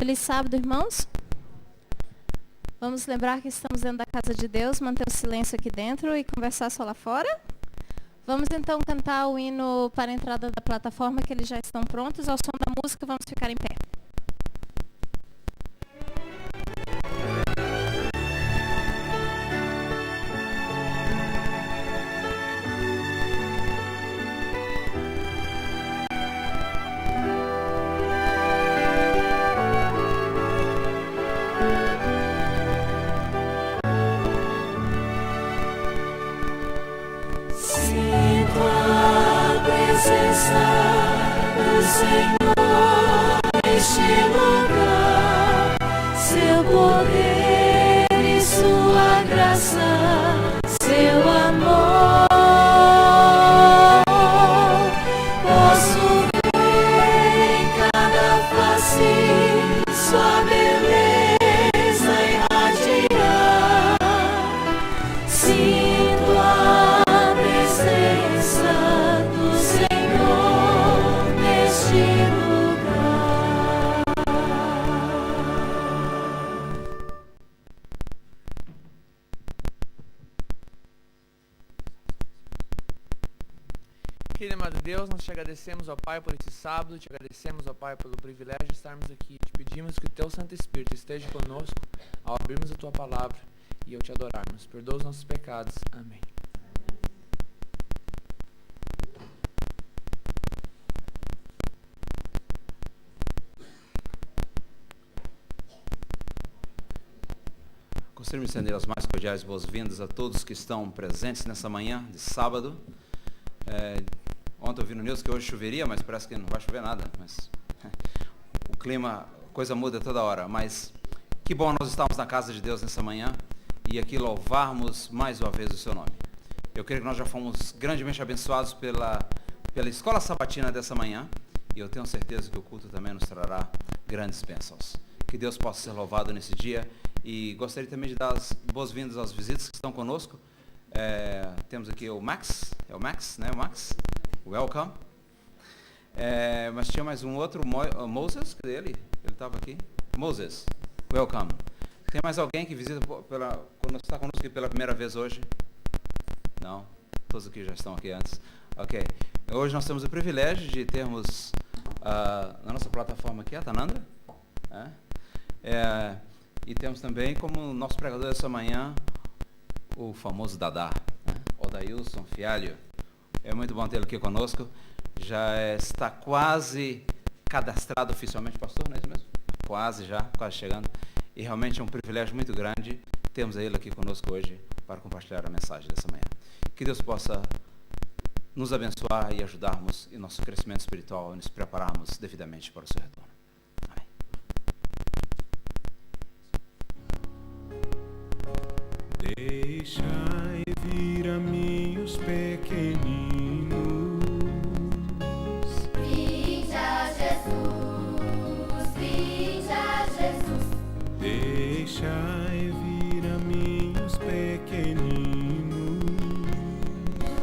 Feliz sábado, irmãos. Vamos lembrar que estamos dentro da casa de Deus, manter o silêncio aqui dentro e conversar só lá fora. Vamos então cantar o hino para a entrada da plataforma, que eles já estão prontos. Ao som da música, vamos ficar em pé. Senhor, neste lugar, seu poder e sua graça, seu amor, posso ver em cada face sua beleza irradiar, sinto a presença do Senhor neste lugar. Querido amado Deus, nós te agradecemos, ó Pai, por esse sábado, te agradecemos, ó Pai, pelo privilégio de estarmos aqui. Te pedimos que o Teu Santo Espírito esteja conosco ao abrirmos a Tua palavra e ao te adorarmos. Perdoa os nossos pecados. Amém. Gostaria de estender as mais cordiais boas-vindas a todos que estão presentes nessa manhã de sábado. Ontem eu vi no news que hoje choveria, mas parece que não vai chover nada. Mas o clima, coisa muda toda hora. Mas que bom nós estarmos na casa de Deus nessa manhã e aqui louvarmos mais uma vez o seu nome. Eu creio que nós já fomos grandemente abençoados pela escola sabatina dessa manhã e eu tenho certeza que o culto também nos trará grandes bênçãos. Que Deus possa ser louvado nesse dia. E gostaria também de dar as boas-vindas aos visitantes que estão conosco. Temos aqui o Max, o Max? Welcome. Mas tinha mais um outro, Moses, cadê ele? Ele estava aqui. Moses, welcome. Tem mais alguém que visita está conosco aqui pela primeira vez hoje? Não? Todos aqui já estão aqui antes. Ok. Hoje nós temos o privilégio de termos na nossa plataforma aqui a Tanandra. E temos também como nosso pregador essa manhã o famoso Dadá, Odailson Fialho. É muito bom tê-lo aqui conosco. Já está quase cadastrado oficialmente, pastor, não é isso mesmo? Quase chegando. E realmente é um privilégio muito grande termos ele aqui conosco hoje para compartilhar a mensagem dessa manhã. Que Deus possa nos abençoar e ajudarmos em nosso crescimento espiritual e nos prepararmos devidamente para o seu retorno. Deixai vir a mim os pequeninos. Vinde a Jesus, vinde a Jesus. Deixai vir a mim os pequeninos.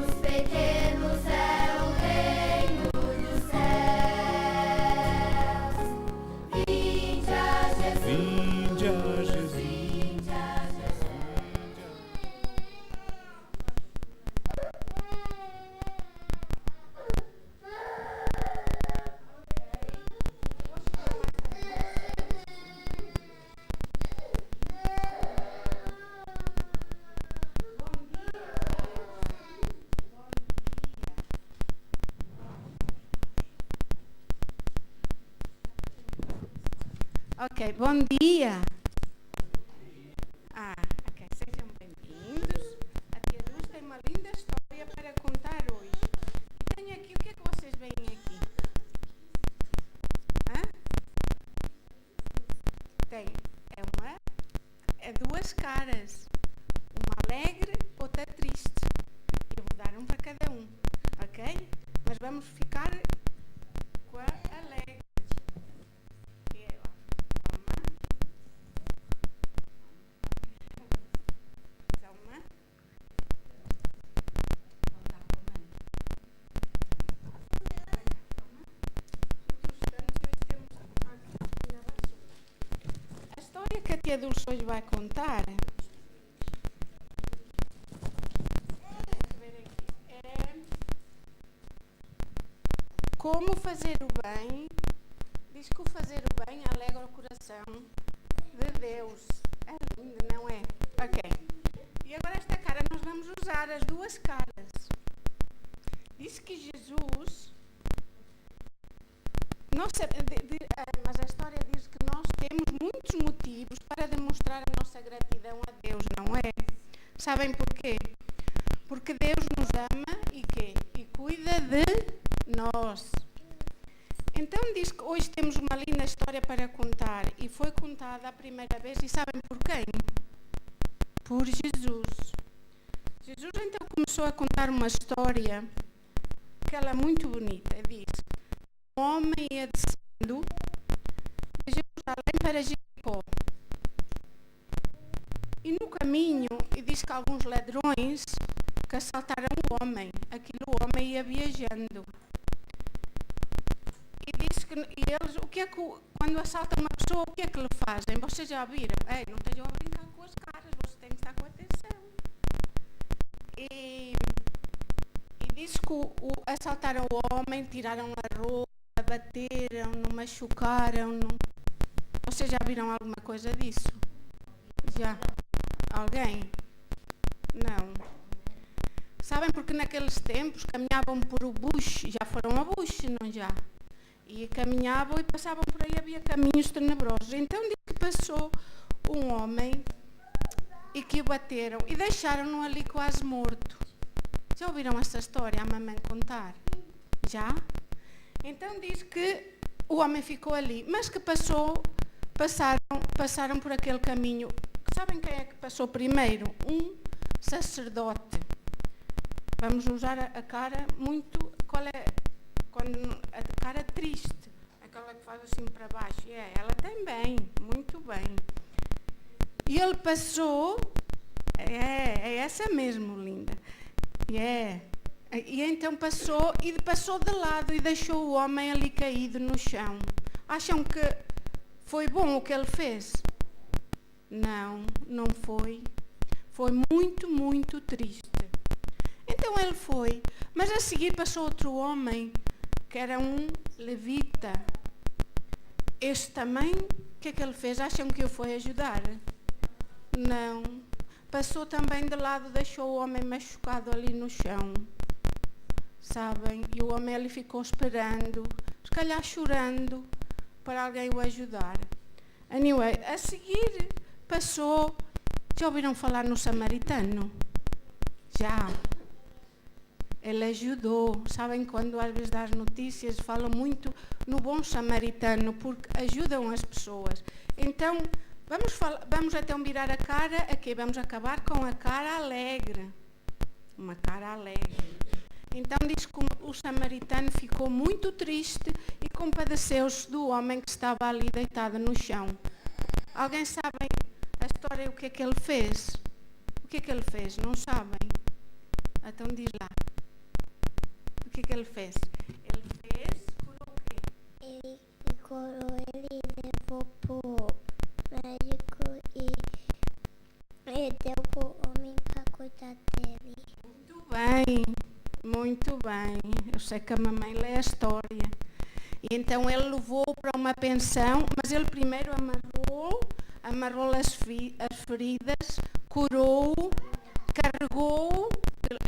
Os pequenos é o reino dos céus. Vinde a Jesus. Vinde a Jesus. Vinde a Jesus. Ok, bom dia. Ok, sejam bem-vindos. A Tia Luz tem uma linda história para contar hoje. E tenho aqui, o que é que vocês veem aqui? É duas caras. Uma alegre, outra triste. Eu vou dar um para cada um, ok? Mas vamos ficar com a alegre. tia Dulce hoje vai contar é como fazer o bem. Diz que o fazer o bem alegra o coração de Deus. É lindo, não é? Ok. E agora esta cara, nós vamos usar as duas caras. Diz que Jesus... mas a história diz que nós temos muitos motivos para demonstrar a nossa gratidão a Deus, não é? Sabem porquê? Porque Deus nos ama e cuida de nós. Então diz que hoje temos uma linda história para contar e foi contada a primeira vez e sabem por quem? Por Jesus. Jesus então começou a contar uma história que ela é muito bonita. Diz: um homem ia descendo de Jerusalém para Jericó. E no caminho, e diz que alguns ladrões que assaltaram o homem. O homem ia viajando. E diz que eles, quando assaltam uma pessoa, o que é que lhe fazem? Vocês já viram? Ei, não estejam a brincar com as caras, vocês têm que estar com atenção. E diz que assaltaram o homem, tiraram a roupa, bateram-no, machucaram-no. Vocês já viram alguma coisa disso? Já? Alguém? Não. Sabem porque naqueles tempos caminhavam por o bush, já foram a bush, não já? E caminhavam e passavam por aí, havia caminhos tenebrosos. Então diz que passou um homem e que o bateram e deixaram-no ali quase morto. Já ouviram essa história a mamãe contar? Já? Então diz que o homem ficou ali, mas que passaram por aquele caminho. Sabem quem é que passou primeiro? Um sacerdote. Vamos usar a cara muito... Qual é? A cara triste. Aquela que faz assim para baixo. Ela também. Muito bem. E ele passou... É essa mesmo, linda. E então passou de lado e deixou o homem ali caído no chão. Acham que foi bom o que ele fez? Não foi. Foi muito, muito triste. Então ele foi. Mas a seguir passou outro homem, que era um levita. Este também, o que é que ele fez? Acham que o foi ajudar? Não. Passou também de lado, deixou o homem machucado ali no chão. Sabem? E o homem ali ficou esperando, se calhar chorando, para alguém o ajudar. Anyway, a seguir passou... Já ouviram falar no samaritano? Já. Ele ajudou. Sabem quando às vezes das notícias falam muito no bom samaritano, porque ajudam as pessoas. Então, vamos então virar a cara aqui. Vamos acabar com a cara alegre. Uma cara alegre. Então diz que o samaritano ficou muito triste e compadeceu-se do homem que estava ali deitado no chão. Alguém sabe a história, o que é que ele fez? O que é que ele fez? Não sabem? Então diz lá. O que é que ele fez? Ele curou o quê? Ele curou, ele levou pro médico e deu pro homem para cuidar dele. Muito bem, muito bem. Eu sei que a mamãe lê a história. E então ele levou para uma pensão, mas ele primeiro amarrou as feridas, curou, carregou,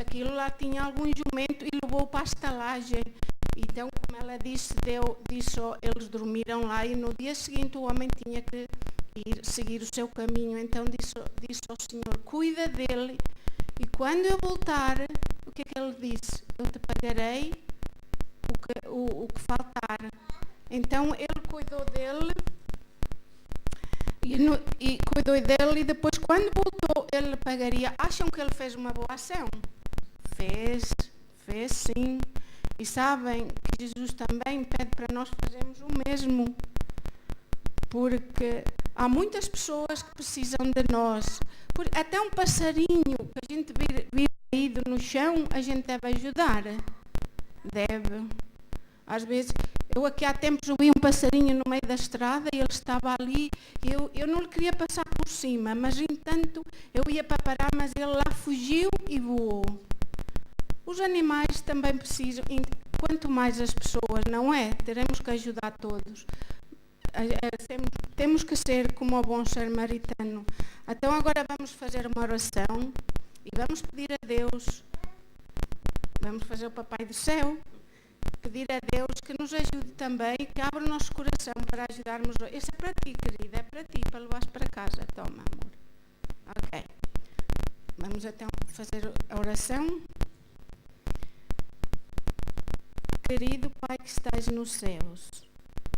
aquilo lá tinha algum jumento e levou para a estalagem. Então, como ela disse, eles dormiram lá e no dia seguinte o homem tinha que seguir o seu caminho. Então disse ao Senhor, cuida dele e quando eu voltar, o que é que ele disse? Eu te pagarei o que faltar. Então ele cuidou dele e depois quando voltou ele pagaria. Acham que ele fez uma boa ação? Fez sim. E sabem que Jesus também pede para nós fazermos o mesmo, porque há muitas pessoas que precisam de nós. Até um passarinho que a gente vir caído no chão, a gente deve ajudar. Deve. Às vezes, eu aqui há tempos ouvi um passarinho no meio da estrada e ele estava ali e eu não lhe queria passar por cima, mas entanto eu ia para parar, mas ele lá fugiu e voou. Os animais também precisam, quanto mais as pessoas, não é? Teremos que ajudar todos. Temos que ser como o bom samaritano. Então agora vamos fazer uma oração e vamos pedir a Deus, vamos fazer o Papai do Céu, pedir a Deus que nos ajude também, que abra o nosso coração para ajudarmos. Este é para ti, querida, é para ti, para levares para casa. Toma, amor. Ok. Vamos então fazer a oração. Querido Pai que estás nos céus,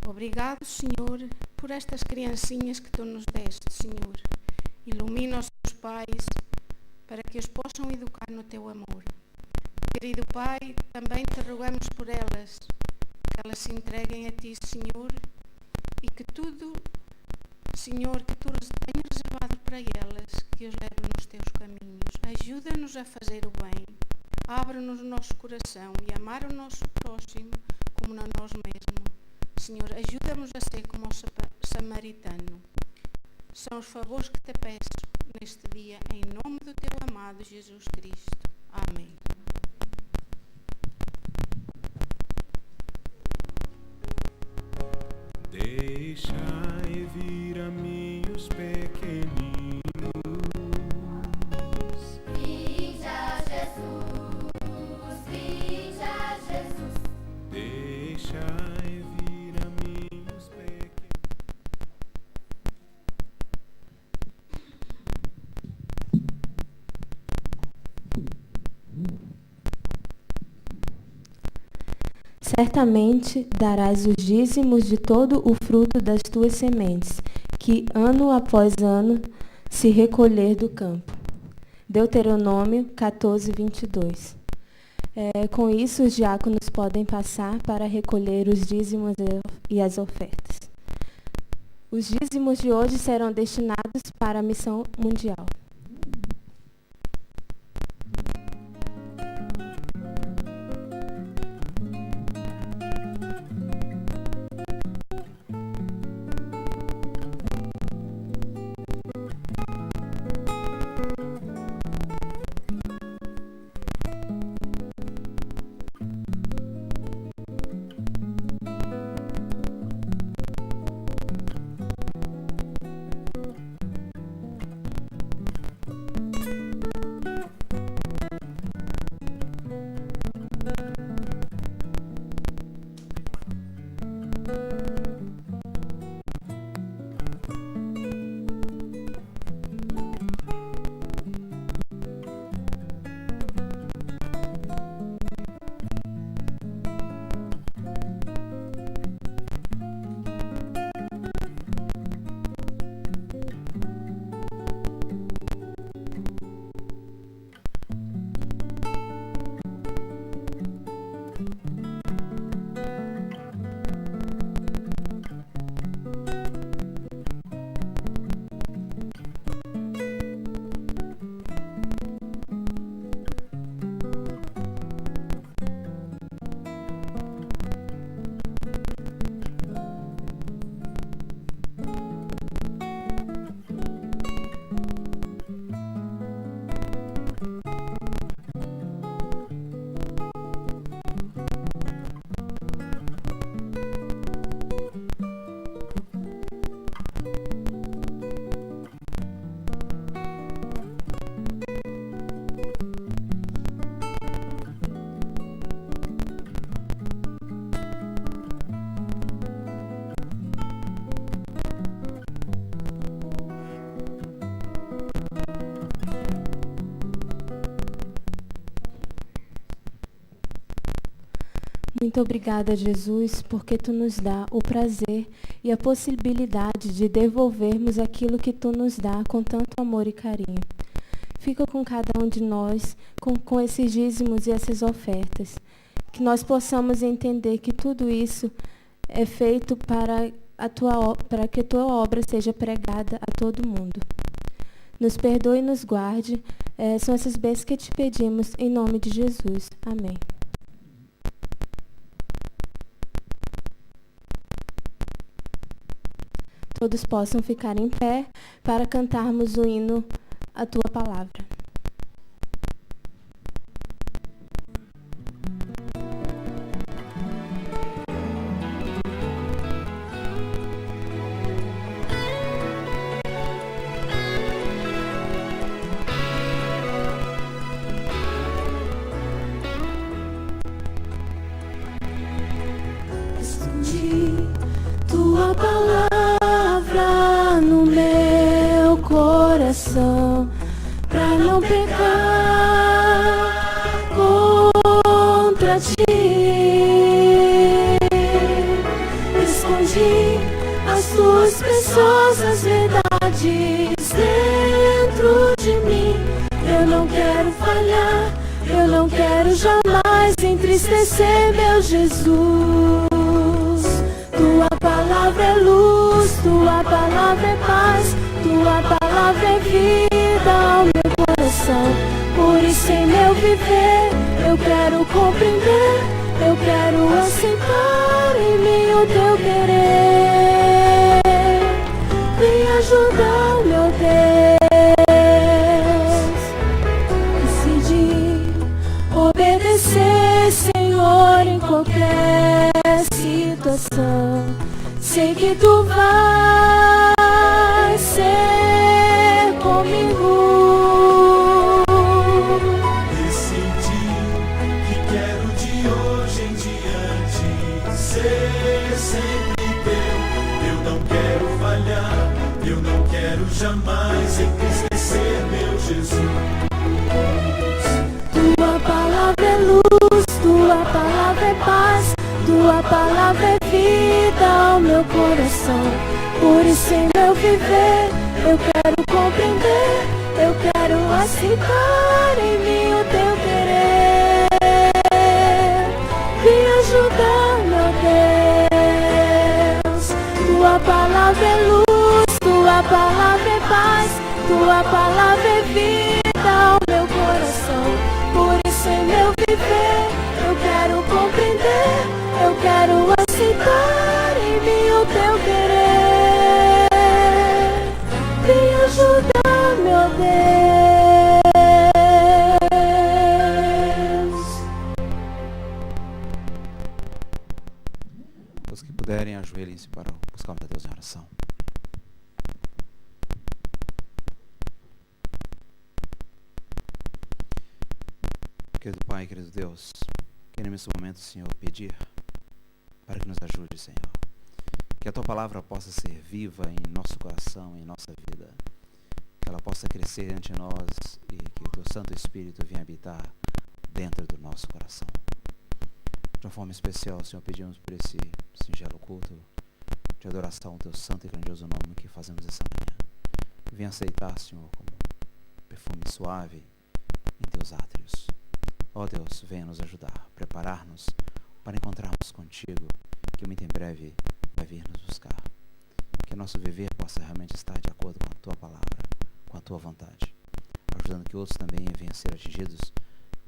obrigado, Senhor, por estas criancinhas que Tu nos deste, Senhor. Ilumina os teus pais para que os possam educar no Teu amor. Querido Pai, também Te rogamos por elas, que elas se entreguem a Ti, Senhor, e que tudo, Senhor, que Tu tenhas reservado para elas, que os leve nos Teus caminhos. Ajuda-nos a fazer o bem. Abre-nos o nosso coração e amar o nosso próximo como a nós mesmos. Senhor, ajuda-nos a ser como o samaritano. São os favores que Te peço neste dia, em nome do Teu amado Jesus Cristo. Amém. Deixai vir a mim os pequeninos. Vinde a Jesus, vinde a Jesus. Deixai vir a mim os pequeninos. Certamente darás os dízimos de todo o fruto das tuas sementes, que ano após ano se recolher do campo. Deuteronômio 14, 22. Com isso, os diáconos podem passar para recolher os dízimos e as ofertas. Os dízimos de hoje serão destinados para a missão mundial. Muito obrigada, Jesus, porque Tu nos dá o prazer e a possibilidade de devolvermos aquilo que Tu nos dá com tanto amor e carinho. Fica com cada um de nós, com esses dízimos e essas ofertas. Que nós possamos entender que tudo isso é feito para que a Tua obra seja pregada a todo mundo. Nos perdoe e nos guarde. São essas bênçãos que Te pedimos, em nome de Jesus. Amém. todos possam ficar em pé para cantarmos o hino A Tua Palavra. Tua palavra no meu coração, pra não pecar contra ti. Escondi as tuas preciosas verdades dentro de mim. Eu não quero falhar, eu não quero jamais entristecer meu Jesus. Tua palavra é luz, tua palavra é paz, tua palavra é vida ao meu coração. Por isso em meu viver eu quero compreender, eu quero aceitar em mim o teu querer. Vem ajudar, meu Deus. Decidi obedecer, Senhor, em qualquer situação. Sei que tu vais ser comigo. Decidi que quero de hoje em diante ser sempre teu. Eu não quero falhar, eu não quero jamais entristecer meu Jesus. Tua palavra é luz, tua palavra é paz, tua palavra é vida ao meu coração. Por isso em meu viver eu quero compreender, eu quero aceitar em mim o teu querer. Vem ajudar, meu Deus. Tua palavra é luz, tua palavra é paz, tua palavra é vida ao meu coração. Por isso em meu viver eu quero compreender, eu quero aceitar em mim o teu querer. Vem ajudar, meu Deus. Os que puderem, ajoelhem-se para buscarmos a Deus em oração. Querido Pai, querido Deus, quero nesse momento, Senhor, pedir para que nos ajude, Senhor. Que a Tua palavra possa ser viva em nosso coração, em nossa vida. Que ela possa crescer ante nós e que o Teu Santo Espírito venha habitar dentro do nosso coração. De uma forma especial, Senhor, pedimos por esse singelo culto de adoração ao Teu santo e grandioso nome que fazemos essa manhã. Venha aceitar, Senhor, como perfume suave em Teus átrios. Ó Deus, venha nos ajudar, preparar-nos para encontrarmos contigo, que muito em breve vai vir nos buscar. Que nosso viver possa realmente estar de acordo com a Tua palavra, com a Tua vontade, ajudando que outros também venham a ser atingidos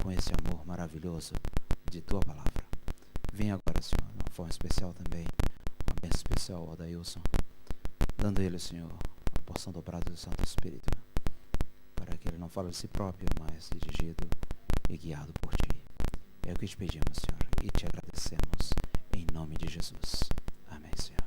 com esse amor maravilhoso de Tua palavra. Venha agora, Senhor, de uma forma especial também, uma bênção especial ao Adailson, dando a ele, Senhor, a porção dobrada do Santo Espírito, para que ele não fale de si próprio, mas dirigido e guiado por Ti. É o que te pedimos, Senhor, e te agradecemos, em nome de Jesus. Amém, Senhor.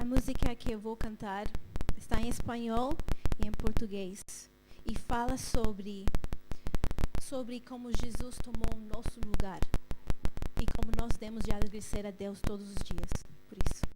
A música que eu vou cantar está em espanhol e em português. E fala sobre como Jesus tomou o nosso lugar. E como nós temos de agradecer a Deus todos os dias por isso.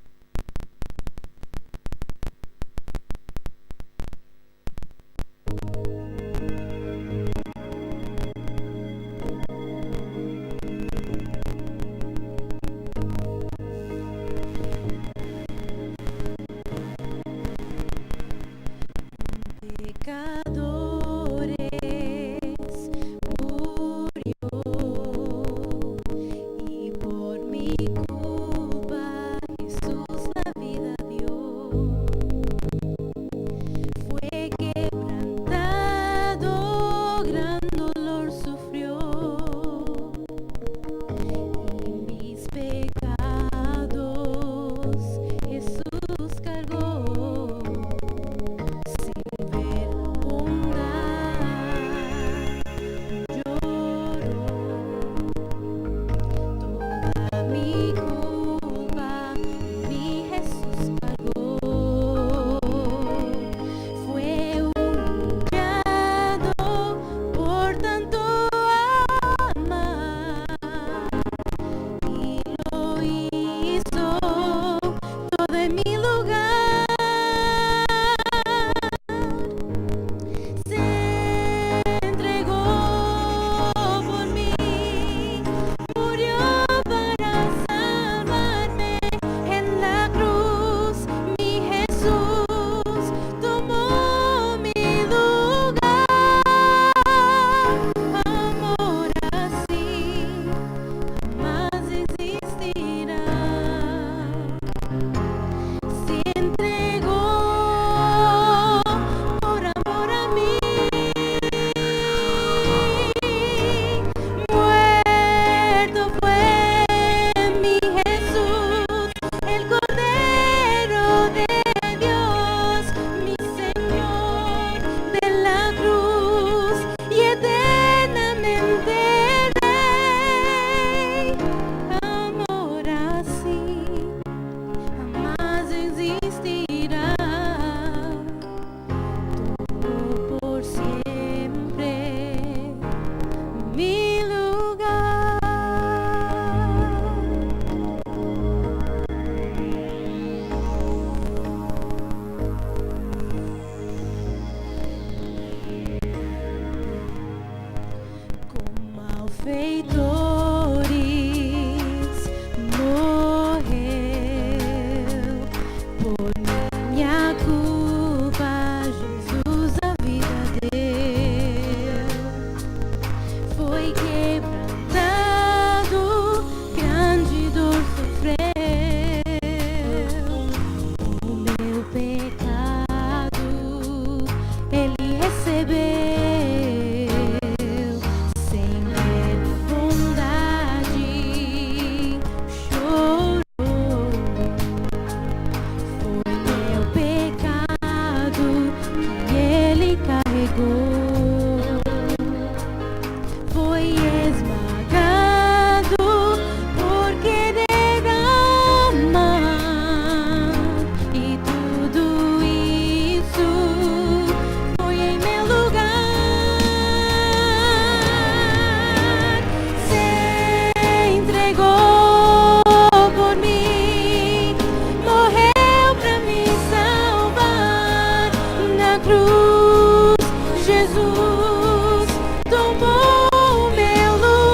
Jesus tomou meu lugar.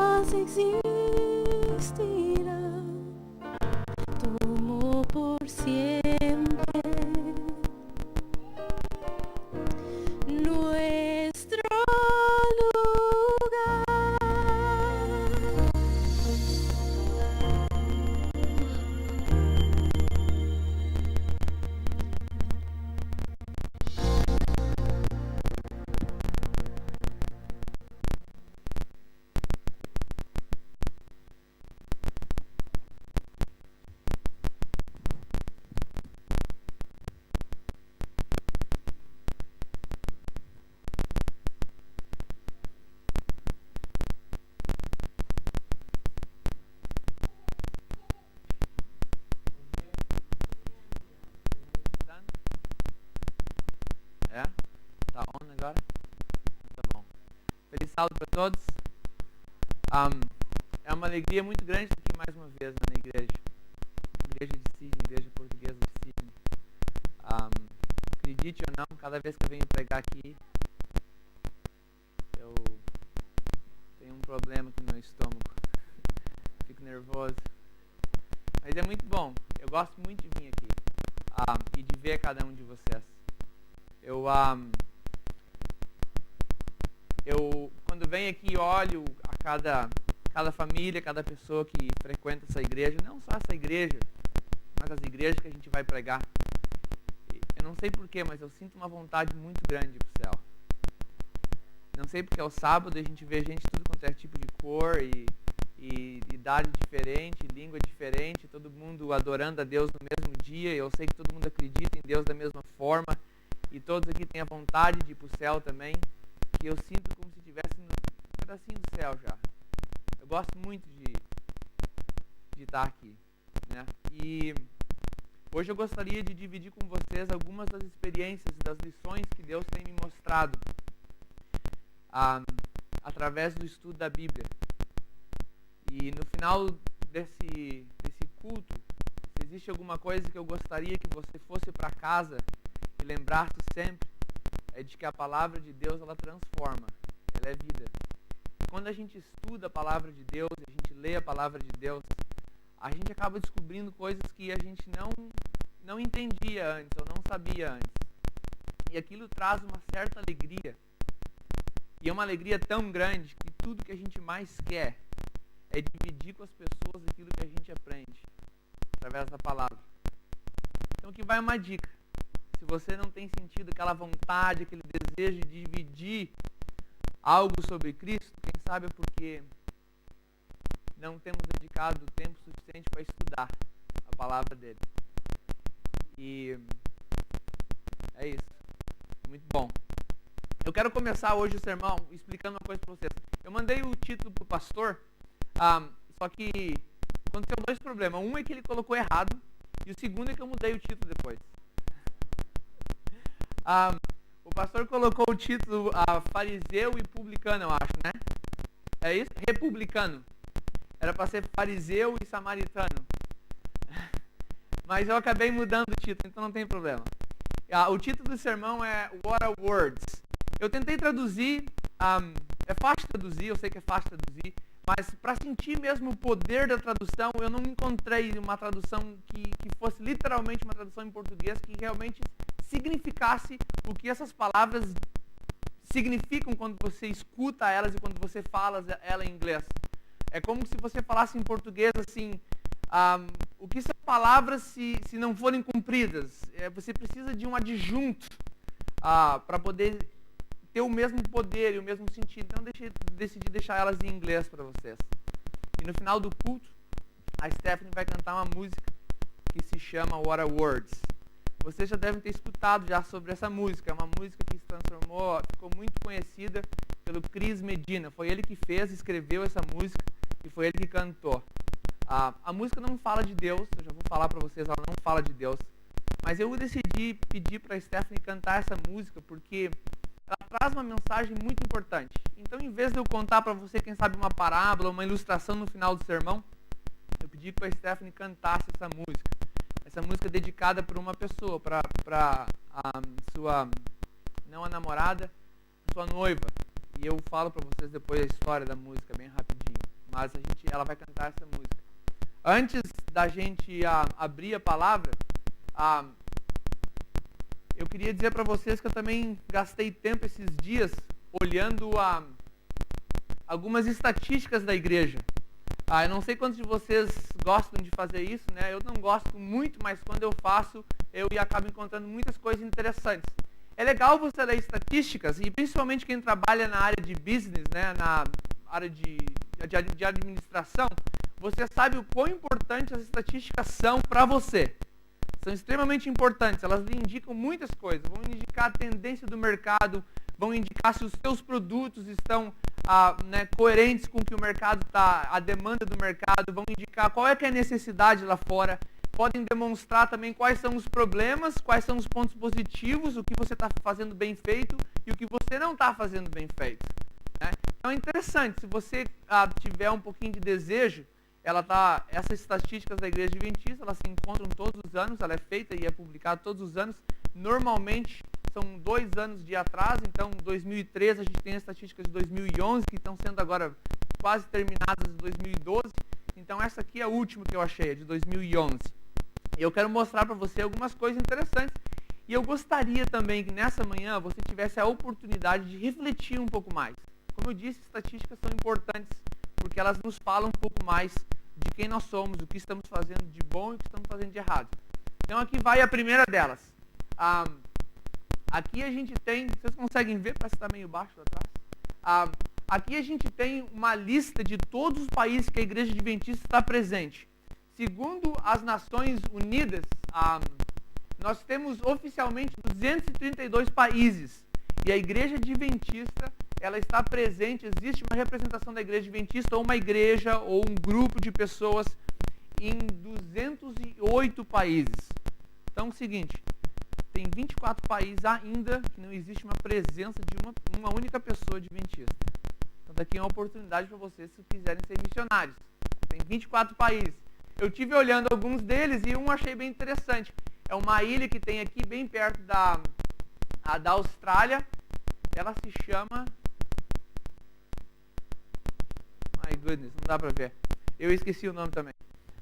jamás existirá. Tomó por siempre nuestro lugar. É? Tá on agora? Tá bom. Feliz sábado para todos. É uma alegria muito grande estar aqui mais uma vez na igreja. Igreja de Sydney, Igreja Portuguesa de Sydney. Acredite ou não, cada vez que eu venho pregar aqui, eu tenho um problema aqui no meu estômago. Fico nervoso. Mas é muito bom. Eu gosto muito de vir aqui e de ver cada um de vocês. Eu quando venho aqui olho a cada família, cada pessoa que frequenta essa igreja, não só essa igreja, mas as igrejas que a gente vai pregar. Eu não sei porquê, mas eu sinto uma vontade muito grande pro céu. Não sei porque é o sábado e a gente vê gente tudo quanto é tipo de cor e idade diferente, língua diferente, todo mundo adorando a Deus no mesmo dia. Eu sei que todo mundo acredita em Deus da mesma forma. E todos aqui têm a vontade de ir para o céu também, que eu sinto como se estivesse num pedacinho do céu já. Eu gosto muito de estar aqui, né? E hoje eu gostaria de dividir com vocês algumas das experiências, das lições que Deus tem me mostrado através do estudo da Bíblia. E no final desse culto, se existe alguma coisa que eu gostaria que você fosse para casa e lembrar-se sempre, é de que a palavra de Deus, ela transforma, ela é vida. Quando a gente estuda a palavra de Deus, a gente lê a palavra de Deus, a gente acaba descobrindo coisas que a gente não entendia antes, ou não sabia antes. E aquilo traz uma certa alegria. E é uma alegria tão grande que tudo que a gente mais quer é dividir com as pessoas aquilo que a gente aprende através da palavra. Então aqui vai uma dica. Se você não tem sentido aquela vontade, aquele desejo de dividir algo sobre Cristo, quem sabe é porque não temos dedicado tempo suficiente para estudar a palavra dele. E é isso. Muito bom. Eu quero começar hoje o sermão explicando uma coisa para vocês. Eu mandei o título para o pastor, só que aconteceu dois problemas. Um é que ele colocou errado e o segundo é que eu mudei o título depois. O pastor colocou o título fariseu e publicano, eu acho, né? É isso? Republicano. Era para ser fariseu e samaritano. Mas eu acabei mudando o título, então não tem problema. O título do sermão é What Are Words? Eu tentei traduzir, é fácil traduzir, eu sei que é fácil traduzir, mas para sentir mesmo o poder da tradução, eu não encontrei uma tradução que fosse literalmente uma tradução em português que realmente significasse o que essas palavras significam quando você escuta elas e quando você fala ela em inglês. É como se você falasse em português assim, o que são palavras se não forem cumpridas? Você precisa de um adjunto para poder ter o mesmo poder e o mesmo sentido. Então eu decidi deixar elas em inglês para vocês. E no final do culto, a Stephanie vai cantar uma música que se chama What Are Words. Vocês já devem ter escutado já sobre essa música. É uma música que se transformou, ficou muito conhecida pelo Chris Medina. Foi ele que fez, escreveu essa música e foi ele que cantou. A música não fala de Deus, eu já vou falar para vocês, ela não fala de Deus. Mas eu decidi pedir para a Stephanie cantar essa música porque ela traz uma mensagem muito importante. Então, em vez de eu contar para você, quem sabe, uma parábola, uma ilustração no final do sermão, eu pedi para a Stephanie cantasse essa música. Essa música é dedicada por uma pessoa, para a sua, não a namorada, a sua noiva. E eu falo para vocês depois a história da música, bem rapidinho. mas ela vai cantar essa música. Antes da gente abrir a palavra, eu queria dizer para vocês que eu também gastei tempo esses dias olhando algumas estatísticas da igreja. Eu não sei quantos de vocês gostam de fazer isso, né? Eu não gosto muito, mas quando eu faço, eu acabo encontrando muitas coisas interessantes. É legal você ler estatísticas, e principalmente quem trabalha na área de business, né? Na área de administração, você sabe o quão importantes as estatísticas são para você. São extremamente importantes, elas lhe indicam muitas coisas, vão indicar a tendência do mercado, vão indicar se os seus produtos estão coerentes com o que o mercado está, a demanda do mercado, vão indicar qual é que é a necessidade lá fora, podem demonstrar também quais são os problemas, quais são os pontos positivos, o que você está fazendo bem feito e o que você não está fazendo bem feito. Né? Então é interessante, se você tiver um pouquinho de desejo, essas estatísticas da Igreja Adventista, elas se encontram todos os anos, ela é feita e é publicada todos os anos. Normalmente são 2 anos de atraso, então em 2013 a gente tem as estatísticas de 2011, que estão sendo agora quase terminadas em 2012. Então essa aqui é a última que eu achei, é de 2011. E eu quero mostrar para você algumas coisas interessantes. E eu gostaria também que nessa manhã você tivesse a oportunidade de refletir um pouco mais. Como eu disse, estatísticas são importantes, porque elas nos falam um pouco mais de quem nós somos, o que estamos fazendo de bom e o que estamos fazendo de errado. Então aqui vai a primeira delas. Aqui a gente tem, vocês conseguem ver, parece que está meio baixo lá atrás. Aqui a gente tem uma lista de todos os países que a Igreja Adventista está presente. Segundo as Nações Unidas, nós temos oficialmente 232 países. E a Igreja Adventista, ela está presente, existe uma representação da Igreja Adventista, ou uma igreja, ou um grupo de pessoas em 208 países. Então é o seguinte, tem 24 países ainda que não existe uma presença de uma única pessoa adventista. Então daqui é uma oportunidade para vocês, se quiserem ser missionários. Tem 24 países. Eu estive olhando alguns deles e um achei bem interessante. É uma ilha que tem aqui bem perto da Austrália. Ela se chama... My goodness, não dá pra ver. Eu esqueci o nome também.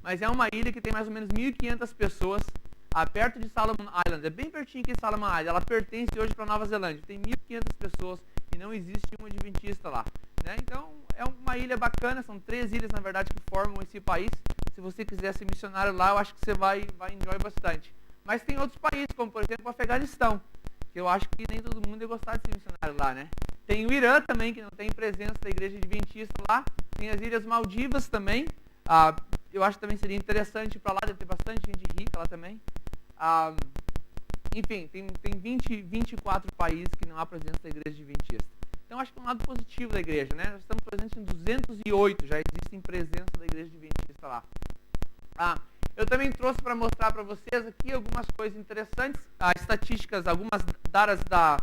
Mas é uma ilha que tem mais ou menos 1.500 pessoas, perto de Solomon Island. É bem pertinho aqui de Solomon Island. Ela pertence hoje para Nova Zelândia. Tem 1.500 pessoas e não existe um adventista lá. Né? Então, é uma ilha bacana. São 3 ilhas, na verdade, que formam esse país. Se você quiser ser missionário lá, eu acho que você vai enjoy bastante. Mas tem outros países, como por exemplo o Afeganistão, que eu acho que nem todo mundo ia gostar de ser missionário lá, né? Tem o Irã também, que não tem presença da Igreja Adventista lá. Tem as Ilhas Maldivas também. Eu acho que também seria interessante ir para lá, deve ter bastante gente rica lá também. Enfim, tem 24 países que não há presença da Igreja Adventista. Então acho que é um lado positivo da igreja, né? Nós estamos presentes em 208, já existem presença da Igreja Adventista lá. Eu também trouxe para mostrar para vocês aqui algumas coisas interessantes, estatísticas, algumas dadas da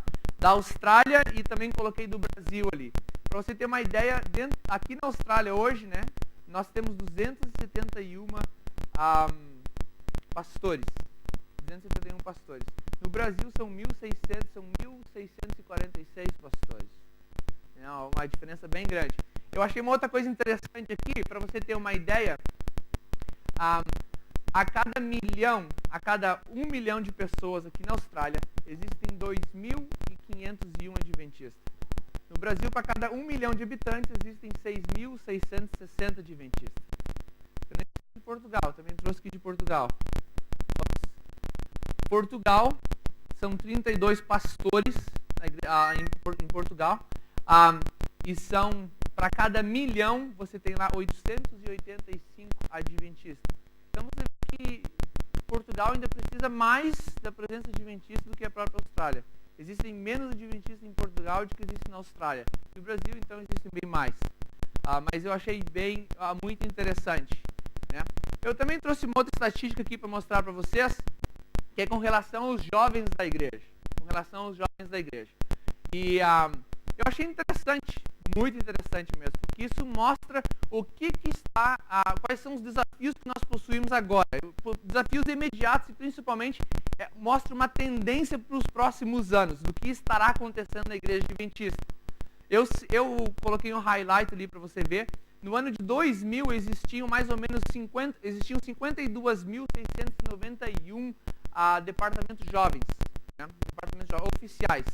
Austrália e também coloquei do Brasil ali. Para você ter uma ideia, aqui na Austrália hoje, né, nós temos 271 pastores. 271 pastores. No Brasil são 1.646 pastores. É uma diferença bem grande. Eu achei uma outra coisa interessante aqui, para você ter uma ideia. A cada 1 milhão de pessoas aqui na Austrália, existem 2.501 adventistas. No Brasil, para cada 1 milhão de habitantes, existem 6.660 adventistas. Em Portugal, também trouxe aqui de Portugal. Portugal, são 32 pastores em Portugal, e são, para cada 1 milhão, você tem lá 885 adventistas. Então você vê que Portugal ainda precisa mais da presença adventista do que a própria Austrália. Existem menos adventistas em Portugal do que existem na Austrália. No Brasil, então, existem bem mais. Mas eu achei muito interessante. Né? Eu também trouxe uma outra estatística aqui para mostrar para vocês, que é com relação aos jovens da igreja. E eu achei interessante, muito interessante mesmo, porque isso mostra o que está, quais são os desafios que nós possuímos agora. Desafios imediatos e principalmente mostra uma tendência para os próximos anos, do que estará acontecendo na Igreja Adventista. Eu coloquei um highlight ali para você ver. No ano de 2000 existiam mais ou menos 52.691 departamentos jovens, né? Departamentos oficiais.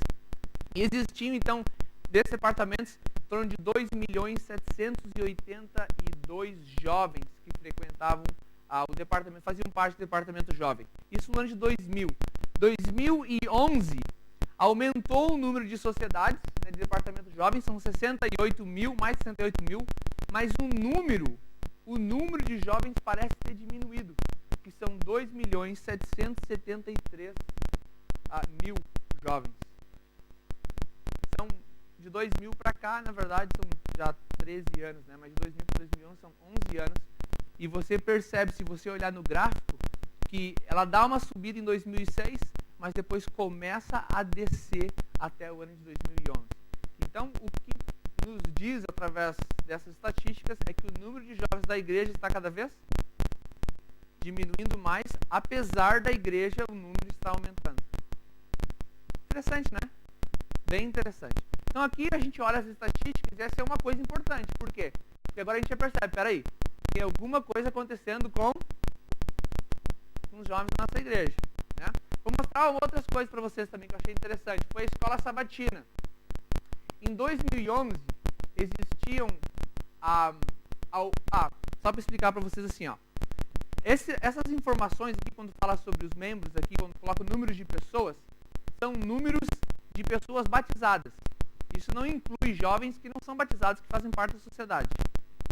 E existiam, então, desses departamentos, em torno de 2.782 jovens que frequentavam o departamento, faziam parte do departamento jovem. Isso no ano de 2000. 2011 aumentou o número de sociedades, né, de departamentos jovens, são 68 mil, mais 68 mil, mas o número de jovens parece ter diminuído, que são 2.773.000 jovens. São de 2000 para cá, na verdade, são já 13 anos, né? Mas de 2000 para 2011 são 11 anos. E você percebe, se você olhar no gráfico, que ela dá uma subida em 2006, mas depois começa a descer até o ano de 2011. Então, o que nos diz, através dessas estatísticas, é que o número de jovens da igreja está cada vez diminuindo mais, apesar da igreja, o número está aumentando. Interessante, né? Bem interessante. Então, aqui a gente olha as estatísticas e essa é uma coisa importante. Por quê? Porque agora a gente já percebe, peraí, tem alguma coisa acontecendo com os jovens da nossa igreja, né? Vou mostrar outras coisas para vocês também que eu achei interessante. Foi a escola sabatina. Em 2011, existiam só para explicar para vocês assim, ó. Essas informações aqui, quando fala sobre os membros aqui, quando coloca o número de pessoas, são números de pessoas batizadas. Isso não inclui jovens que não são batizados, que fazem parte da sociedade.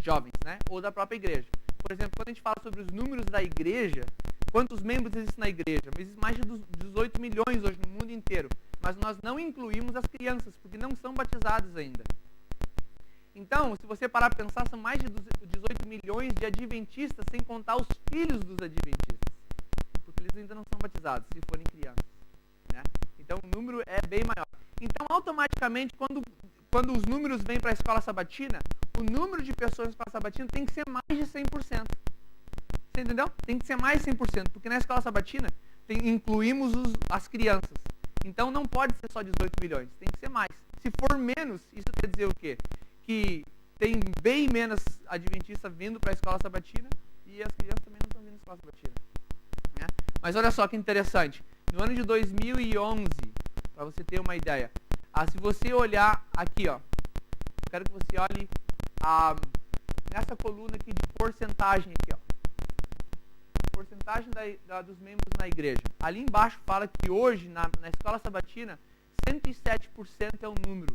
Jovens, né? Ou da própria igreja. Por exemplo, quando a gente fala sobre os números da igreja, quantos membros existem na igreja? Existem mais de 18 milhões hoje no mundo inteiro. Mas nós não incluímos as crianças, porque não são batizadas ainda. Então, se você parar para pensar, são mais de 18 milhões de adventistas, sem contar os filhos dos adventistas. Porque eles ainda não são batizados, se forem crianças, né? Então, o número é bem maior. Então, automaticamente, quando os números vêm para a escola sabatina, o número de pessoas na escola sabatina tem que ser mais de 100%. Você entendeu? Tem que ser mais de 100%, porque na escola sabatina incluímos as crianças. Então, não pode ser só 18 milhões, tem que ser mais. Se for menos, isso quer dizer o quê? Que tem bem menos adventistas vindo para a escola sabatina e as crianças também não estão vindo para a escola sabatina, né? Mas olha só que interessante. No ano de 2011, para você ter uma ideia, se você olhar aqui, ó, quero que você olhe nessa coluna aqui de porcentagem aqui, ó, porcentagem dos membros na igreja. Ali embaixo fala que hoje na escola sabatina 107% é o número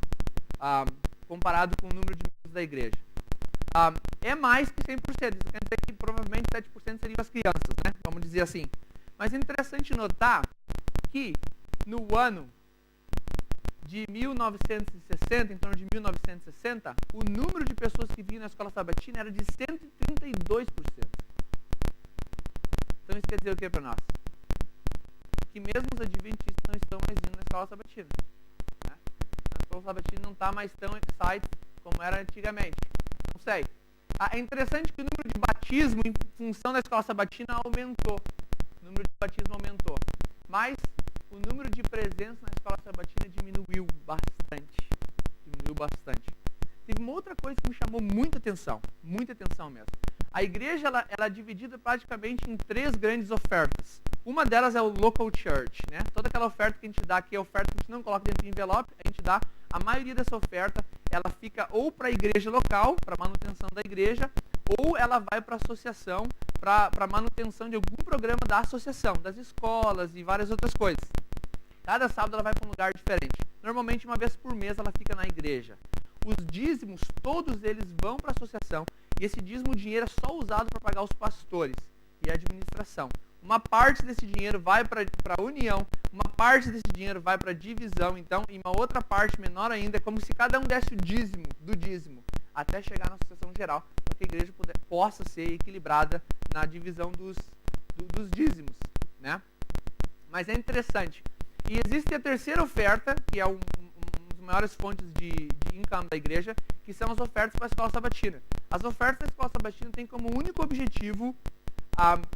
comparado com o número de membros da igreja. É mais que 100%, isso quer dizer que provavelmente 7% seriam as crianças, né? Vamos dizer assim. Mas é interessante notar que no ano de 1960, em torno de 1960, o número de pessoas que vinham na escola sabatina era de 132%. Então isso quer dizer o que para nós? Que mesmo os adventistas não estão mais indo na escola sabatina, né? A escola sabatina não está mais tão excited como era antigamente. Não sei. É interessante que o número de batismo em função da escola sabatina aumentou. O número de batismo aumentou. Mas o número de presença na escola sabatina diminuiu bastante. Teve uma outra coisa que me chamou muita atenção mesmo. A igreja ela é dividida praticamente em 3 grandes ofertas. Uma delas é o local church, né? Toda aquela oferta que a gente dá aqui é oferta que a gente não coloca dentro do envelope, a gente dá. A maioria dessa oferta, ela fica ou para a igreja local, para manutenção da igreja, ou ela vai para a associação, para manutenção de algum programa da associação, das escolas e várias outras coisas. Cada sábado ela vai para um lugar diferente. Normalmente, uma vez por mês, ela fica na igreja. Os dízimos, todos eles vão para a associação, e esse dízimo, o dinheiro é só usado para pagar os pastores e a administração. Uma parte desse dinheiro vai para a união, uma parte desse dinheiro vai para a divisão, então, e uma outra parte menor ainda, é como se cada um desse o dízimo do dízimo, até chegar na associação geral, para que a igreja possa ser equilibrada na divisão dos dízimos, né? Mas é interessante. E existe a terceira oferta, que é uma das maiores fontes de income da igreja, que são as ofertas para a escola sabatina. As ofertas da escola sabatina têm como único objetivo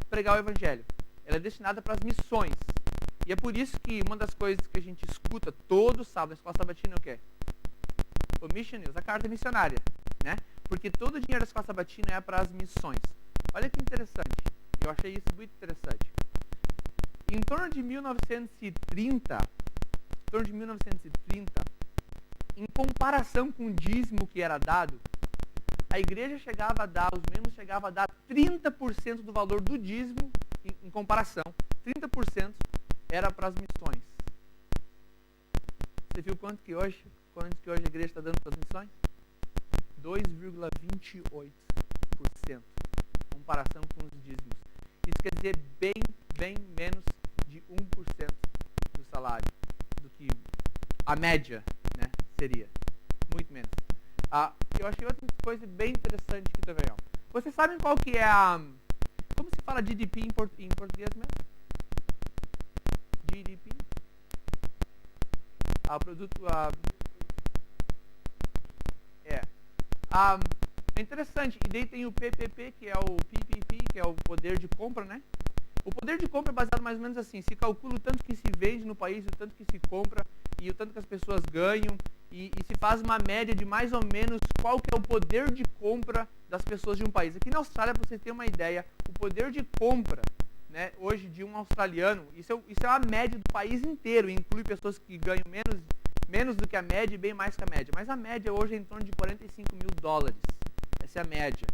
pregar o evangelho. Ela é destinada para as missões. E é por isso que uma das coisas que a gente escuta todo sábado na escola sabatina é o quê? O Mission News, a carta missionária, né? porque todo o dinheiro da escola sabatina é para as missões. Olha que interessante. Eu achei isso muito interessante. Em torno de 1930, em comparação com o dízimo que era dado, a igreja chegava a dar, os membros chegavam a dar 30% do valor do dízimo, em comparação. 30% era para as missões. Você viu quanto que hoje a igreja está dando para as missões? 2,28%. Em comparação com os dízimos. Isso quer dizer bem menos de 1% do salário, do que a média, né, seria. Muito menos. Eu achei outra coisa bem interessante aqui também. Ó. Vocês sabem qual que é a... Como se fala GDP em português mesmo? GDP? O produto... É interessante. E daí tem o PPP, que é o PPP, que é o poder de compra, né? O poder de compra é baseado mais ou menos assim. Se calcula o tanto que se vende no país, o tanto que se compra e o tanto que as pessoas ganham. E se faz uma média de mais ou menos qual que é o poder de compra das pessoas de um país. Aqui na Austrália, para vocês terem uma ideia, o poder de compra, né, hoje de um australiano, isso é a média do país inteiro, inclui pessoas que ganham menos do que a média e bem mais que a média. Mas a média hoje é em torno de 45 mil dólares. Essa é a média.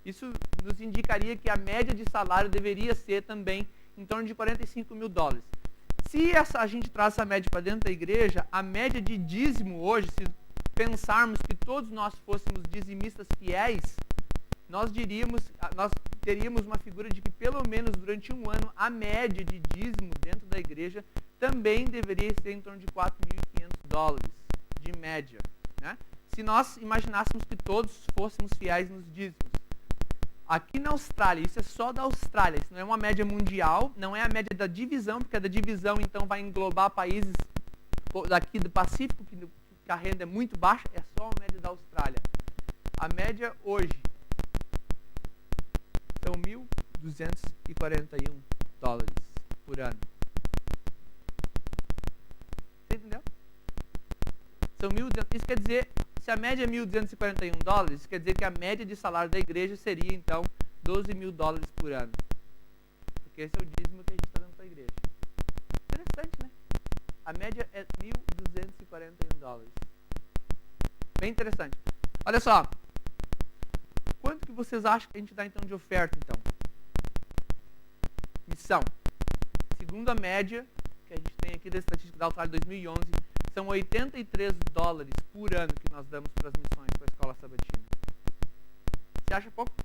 Isso nos indicaria que a média de salário deveria ser também em torno de 45 mil dólares. Se a gente traz essa média para dentro da igreja, a média de dízimo hoje, se pensarmos que todos nós fôssemos dizimistas fiéis, nós teríamos uma figura de que pelo menos durante um ano a média de dízimo dentro da igreja também deveria ser em torno de 4.500 dólares de média, né? Se nós imaginássemos que todos fôssemos fiéis nos dízimos. Aqui na Austrália, isso é só da Austrália, isso não é uma média mundial, não é a média da divisão, porque a da divisão então vai englobar países daqui do Pacífico, que a renda é muito baixa, é só a média da Austrália. A média hoje são 1.241 dólares por ano. Você entendeu? Isso quer dizer, se a média é 1.241 dólares, isso quer dizer que a média de salário da igreja seria, então, 12 mil dólares por ano. Porque esse é o dízimo que a gente está dando para a igreja. Interessante, né? A média é 1.241 dólares. Bem interessante. Olha só. Quanto que vocês acham que a gente dá, então, de oferta, então? Missão. Segundo a média que a gente tem aqui da estatística da Austrália 2011, são 83 dólares por ano que nós damos para as missões, para a escola sabatina. Você acha pouco?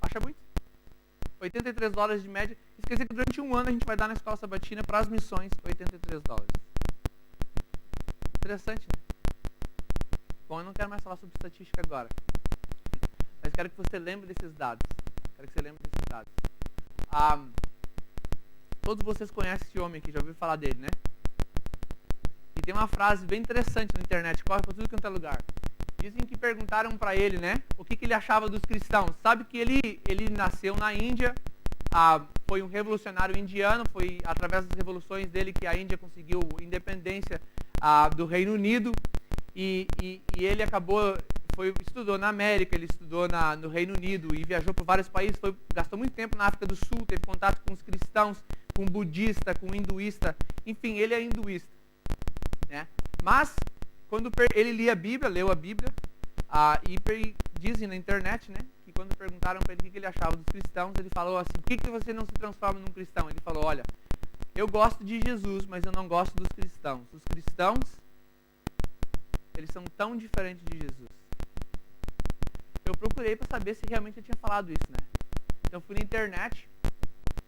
Acha muito? 83 dólares de média. Isso quer dizer que durante um ano a gente vai dar na escola sabatina para as missões 83 dólares. Interessante, né? Bom, eu não quero mais falar sobre estatística agora. Mas quero que você lembre desses dados. Todos vocês conhecem esse homem aqui, já ouviram falar dele, né? E tem uma frase bem interessante na internet, corre para tudo quanto é lugar. Dizem que perguntaram para ele, né, o que ele achava dos cristãos. Sabe que ele nasceu na Índia, foi um revolucionário indiano, foi através das revoluções dele que a Índia conseguiu independência do Reino Unido, e ele estudou na América, ele estudou no Reino Unido e viajou por vários países, gastou muito tempo na África do Sul, teve contato com os cristãos, com budista, com hinduísta, enfim, ele é hinduísta. Né? Mas, quando ele leu a Bíblia, e dizem na internet, né, que quando perguntaram para ele o que ele achava dos cristãos, ele falou assim, por que você não se transforma num cristão? Ele falou, olha, eu gosto de Jesus, mas eu não gosto dos cristãos. Os cristãos, eles são tão diferentes de Jesus. Eu procurei para saber se realmente ele tinha falado isso, né? Então fui na internet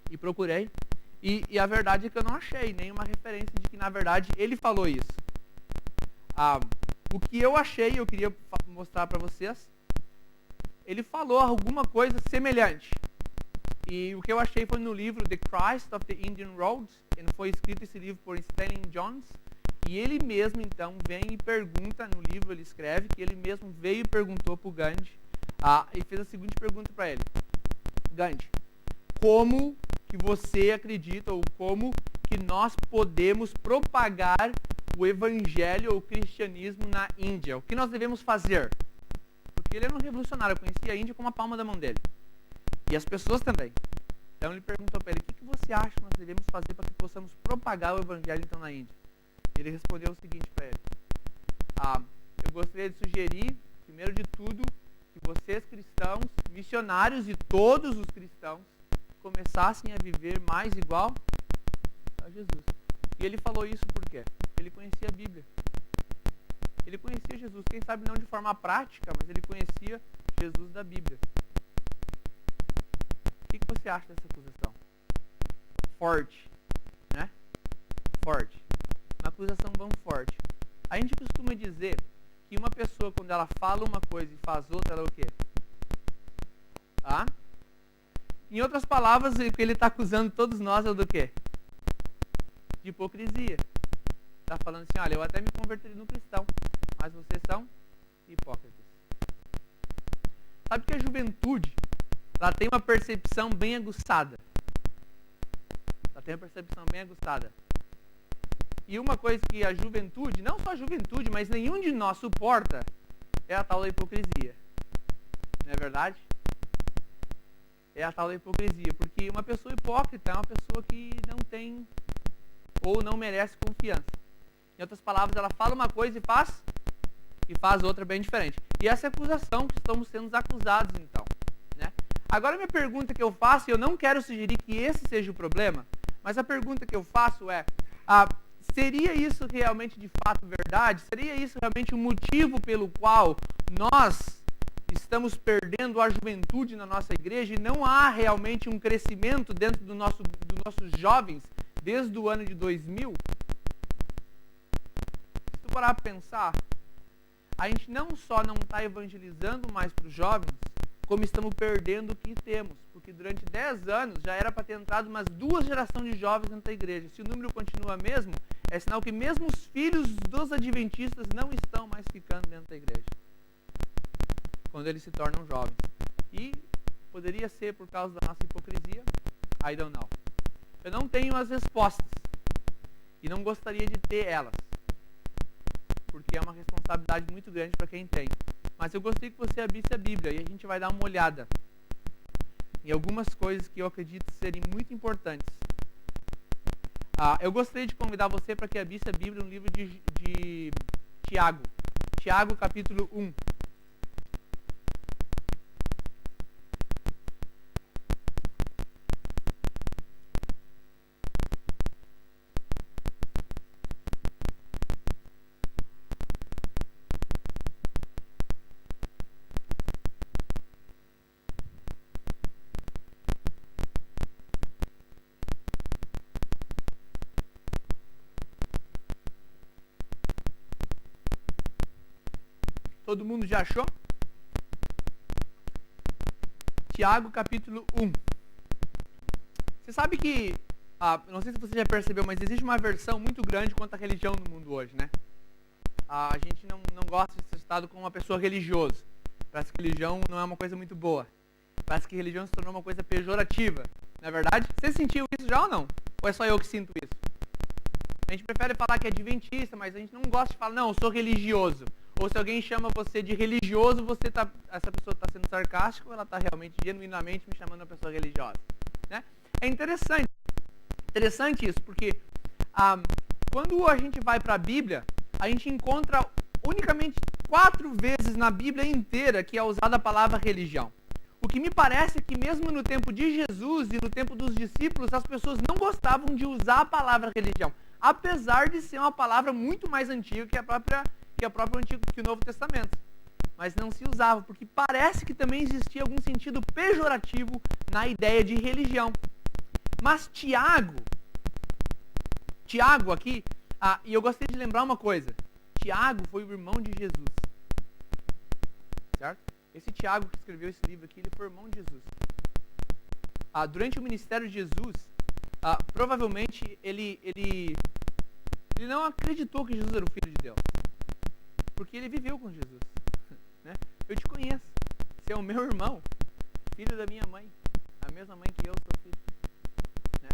e procurei. E a verdade é que eu não achei nenhuma referência de que, na verdade, ele falou isso. O que eu achei, eu queria mostrar para vocês, ele falou alguma coisa semelhante. E o que eu achei foi no livro The Christ of the Indian Road, e foi escrito esse livro por Stanley Jones, e ele mesmo, então, vem e pergunta, no livro ele escreve, que ele mesmo veio e perguntou para o Gandhi, e fez a seguinte pergunta para ele. Gandhi, como que você acredita, ou como que nós podemos propagar o evangelho ou o cristianismo na Índia? O que nós devemos fazer? Por E ele era um revolucionário, eu conhecia a Índia como a palma da mão dele. E as pessoas também. Então ele perguntou para ele, o que você acha que nós devemos fazer para que possamos propagar o evangelho então na Índia? Ele respondeu o seguinte para ele. Eu gostaria de sugerir, primeiro de tudo, que vocês cristãos, missionários e todos os cristãos, começassem a viver mais igual a Jesus. E ele falou isso por quê? Ele conhecia a Bíblia. Ele conhecia Jesus, quem sabe não de forma prática, mas ele conhecia Jesus da Bíblia. O que você acha dessa acusação? Forte, né? Forte. Uma acusação bem forte. A gente costuma dizer que uma pessoa, quando ela fala uma coisa e faz outra, ela é o quê? Em outras palavras, o que ele está acusando todos nós é do quê? De hipocrisia. Está falando assim, olha, eu até me converteria no cristão, mas vocês são hipócritas. Sabe que a juventude, ela tem uma percepção bem aguçada. Ela tem uma percepção bem aguçada. E uma coisa que a juventude, não só a juventude, mas nenhum de nós suporta, é a tal da hipocrisia. Não é verdade? É a tal da hipocrisia. Porque uma pessoa hipócrita é uma pessoa que não tem ou não merece confiança. Em outras palavras, ela fala uma coisa e faz outra bem diferente. E essa é a acusação que estamos sendo acusados, então. Né? Agora, minha pergunta que eu faço, e eu não quero sugerir que esse seja o problema, mas a pergunta que eu faço é, seria isso realmente de fato verdade? Seria isso realmente o motivo pelo qual nós estamos perdendo a juventude na nossa igreja e não há realmente um crescimento dentro dos nossos jovens desde o ano de 2000? Se tu parar para pensar, a gente não só não está evangelizando mais para os jovens, como estamos perdendo o que temos. Porque durante 10 anos já era para ter entrado umas 2 gerações de jovens dentro da igreja. Se o número continua mesmo, é sinal que mesmo os filhos dos adventistas não estão mais ficando dentro da igreja, quando eles se tornam jovens. E poderia ser por causa da nossa hipocrisia? I don't know. Eu não tenho as respostas. E não gostaria de ter elas. Porque é uma responsabilidade muito grande para quem tem. Mas eu gostaria que você abrisse a Bíblia e a gente vai dar uma olhada em algumas coisas que eu acredito serem muito importantes. Eu gostaria de convidar você para que abrisse a Bíblia no livro de Tiago. Tiago, capítulo 1. Todo mundo já achou? Tiago, capítulo 1. Você sabe que, não sei se você já percebeu, mas existe uma aversão muito grande quanto à religião no mundo hoje, né? A gente não gosta de ser tratado como uma pessoa religiosa. Parece que religião não é uma coisa muito boa. Parece que religião se tornou uma coisa pejorativa. Não é verdade? Você sentiu isso já ou não? Ou é só eu que sinto isso? A gente prefere falar que é adventista, mas a gente não gosta de falar, não, eu sou religioso. Ou se alguém chama você de religioso, essa pessoa está sendo sarcástica ou ela está realmente, genuinamente me chamando de uma pessoa religiosa. Né? É interessante isso, porque quando a gente vai para a Bíblia, a gente encontra unicamente 4 vezes na Bíblia inteira que é usada a palavra religião. O que me parece é que mesmo no tempo de Jesus e no tempo dos discípulos, as pessoas não gostavam de usar a palavra religião, apesar de ser uma palavra muito mais antiga que o Novo Testamento. Mas não se usava, porque parece que também existia algum sentido pejorativo na ideia de religião. Mas Tiago aqui, e eu gostaria de lembrar uma coisa, Tiago foi o irmão de Jesus. Certo? Esse Tiago que escreveu esse livro aqui, ele foi o irmão de Jesus. Durante o ministério de Jesus, provavelmente ele não acreditou que Jesus era o Filho de Deus. Porque ele viveu com Jesus. Né? Eu te conheço. Você é o meu irmão, filho da minha mãe. A mesma mãe que eu sou filho. Né?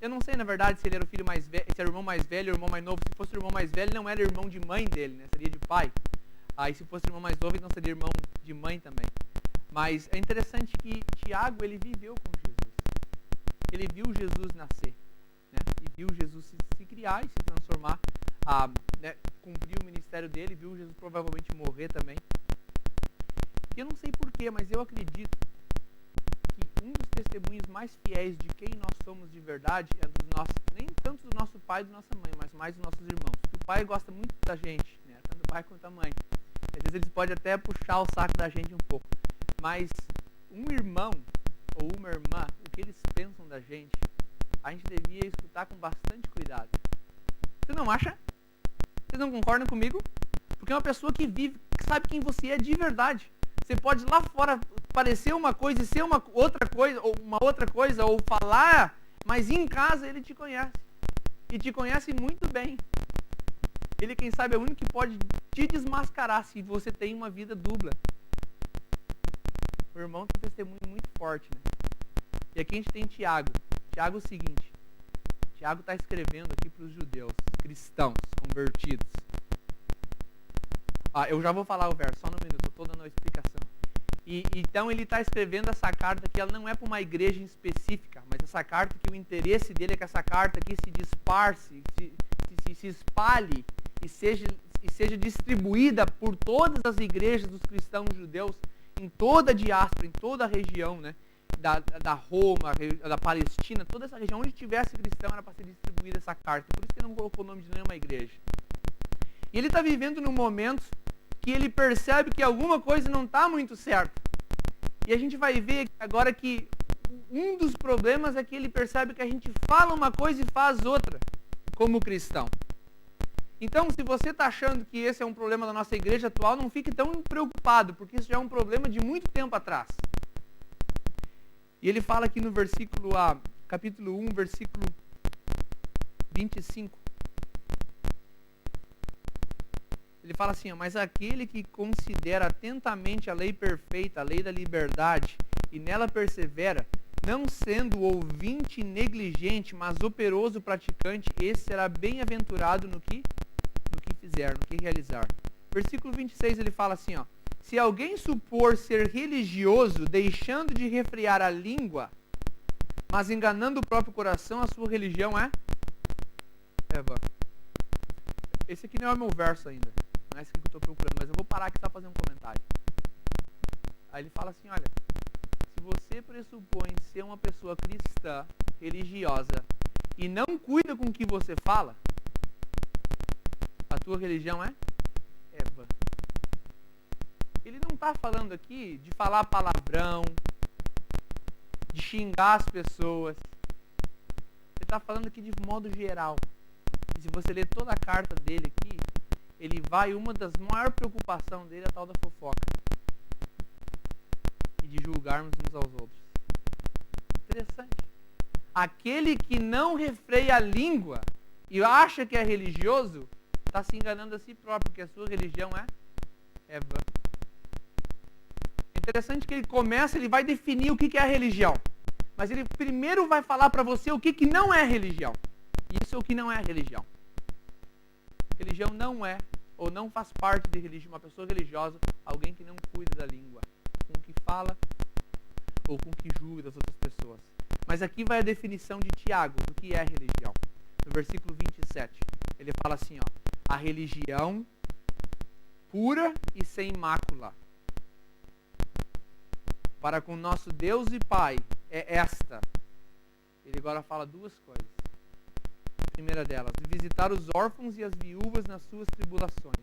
Eu não sei, na verdade, se ele era o filho mais velho, se era o irmão mais velho ou o irmão mais novo. Se fosse o irmão mais velho, não era irmão de mãe dele, né? Seria de pai. E se fosse irmão mais novo, então seria irmão de mãe também. Mas é interessante que Tiago, ele viveu com Jesus. Ele viu Jesus nascer, né? E viu Jesus se criar e se transformar, né? Cumprir o ministério dele, viu Jesus provavelmente morrer também. E eu não sei porquê, mas eu acredito que um dos testemunhos mais fiéis de quem nós somos de verdade é dos nossos, nem tanto do nosso pai e da nossa mãe, mas mais dos nossos irmãos. O pai gosta muito da gente, né? Tanto o pai quanto a mãe. Às vezes eles podem até puxar o saco da gente um pouco. Mas um irmão ou uma irmã, o que eles pensam da gente, a gente devia escutar com bastante cuidado. Você não acha? Vocês não concordam comigo? Porque é uma pessoa que vive, que sabe quem você é de verdade. Você pode lá fora parecer uma coisa e ser uma outra coisa, ou falar, mas em casa ele te conhece. E te conhece muito bem. Ele, quem sabe, é o único que pode te desmascarar se você tem uma vida dupla. O irmão tem um testemunho muito forte, né? E aqui a gente tem Tiago. Tiago é o seguinte. Tiago está escrevendo aqui para os judeus, cristãos, convertidos. Eu já vou falar o verso, só no minuto, eu estou dando a explicação. Então ele está escrevendo essa carta que ela não é para uma igreja específica, mas essa carta que o interesse dele é que essa carta aqui se disparse, se espalhe e seja distribuída por todas as igrejas dos cristãos judeus em toda a diáspora, em toda a região, né? Da Roma, da Palestina, toda essa região onde tivesse cristão era para ser distribuída essa carta. Por isso que ele não colocou o nome de nenhuma igreja. E ele está vivendo num momento que ele percebe que alguma coisa não está muito certa. E a gente vai ver agora que um dos problemas é que ele percebe que a gente fala uma coisa e faz outra, como cristão. Então, se você está achando que esse é um problema da nossa igreja atual, não fique tão preocupado, porque isso já é um problema de muito tempo atrás. E ele fala aqui no versículo capítulo 1, versículo 25. Ele fala assim, mas aquele que considera atentamente a lei perfeita, a lei da liberdade, e nela persevera, não sendo ouvinte negligente, mas operoso praticante, esse será bem-aventurado no que fizer, no que realizar. Versículo 26 ele fala assim, se alguém supor ser religioso, deixando de refrear a língua, mas enganando o próprio coração, a sua religião é vã. Esse aqui não é o meu verso ainda, não é esse aqui que eu estou procurando, mas eu vou parar aqui só para fazer um comentário. Aí ele fala assim, olha, se você pressupõe ser uma pessoa cristã, religiosa, e não cuida com o que você fala, a tua religião é vã. Ele não está falando aqui de falar palavrão, de xingar as pessoas. Ele está falando aqui de modo geral. E se você ler toda a carta dele aqui, uma das maiores preocupações dele é a tal da fofoca. E de julgarmos uns aos outros. Interessante. Aquele que não refreia a língua e acha que é religioso, está se enganando a si próprio, porque a sua religião é vã. Interessante que ele vai definir o que é a religião. Mas ele primeiro vai falar para você o que não é religião. Isso é o que não é a religião. Religião não é, ou não faz parte de religião, uma pessoa religiosa, alguém que não cuida da língua, com o que fala, ou com o que julga das outras pessoas. Mas aqui vai a definição de Tiago, do que é religião. No versículo 27, ele fala assim, a religião pura e sem mácula, para com nosso Deus e Pai, é esta. Ele agora fala duas coisas. A primeira delas, visitar os órfãos e as viúvas nas suas tribulações,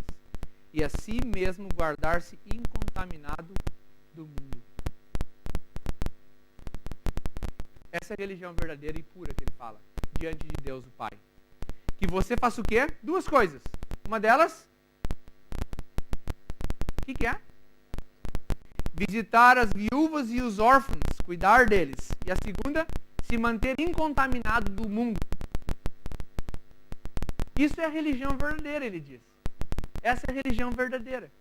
e a si mesmo guardar-se incontaminado do mundo. Essa é a religião verdadeira e pura que ele fala, diante de Deus o Pai. Que você faça o quê? Duas coisas. Uma delas, o que é? Visitar as viúvas e os órfãos, cuidar deles. E a segunda, se manter incontaminado do mundo. Isso é a religião verdadeira, ele diz. Essa é a religião verdadeira.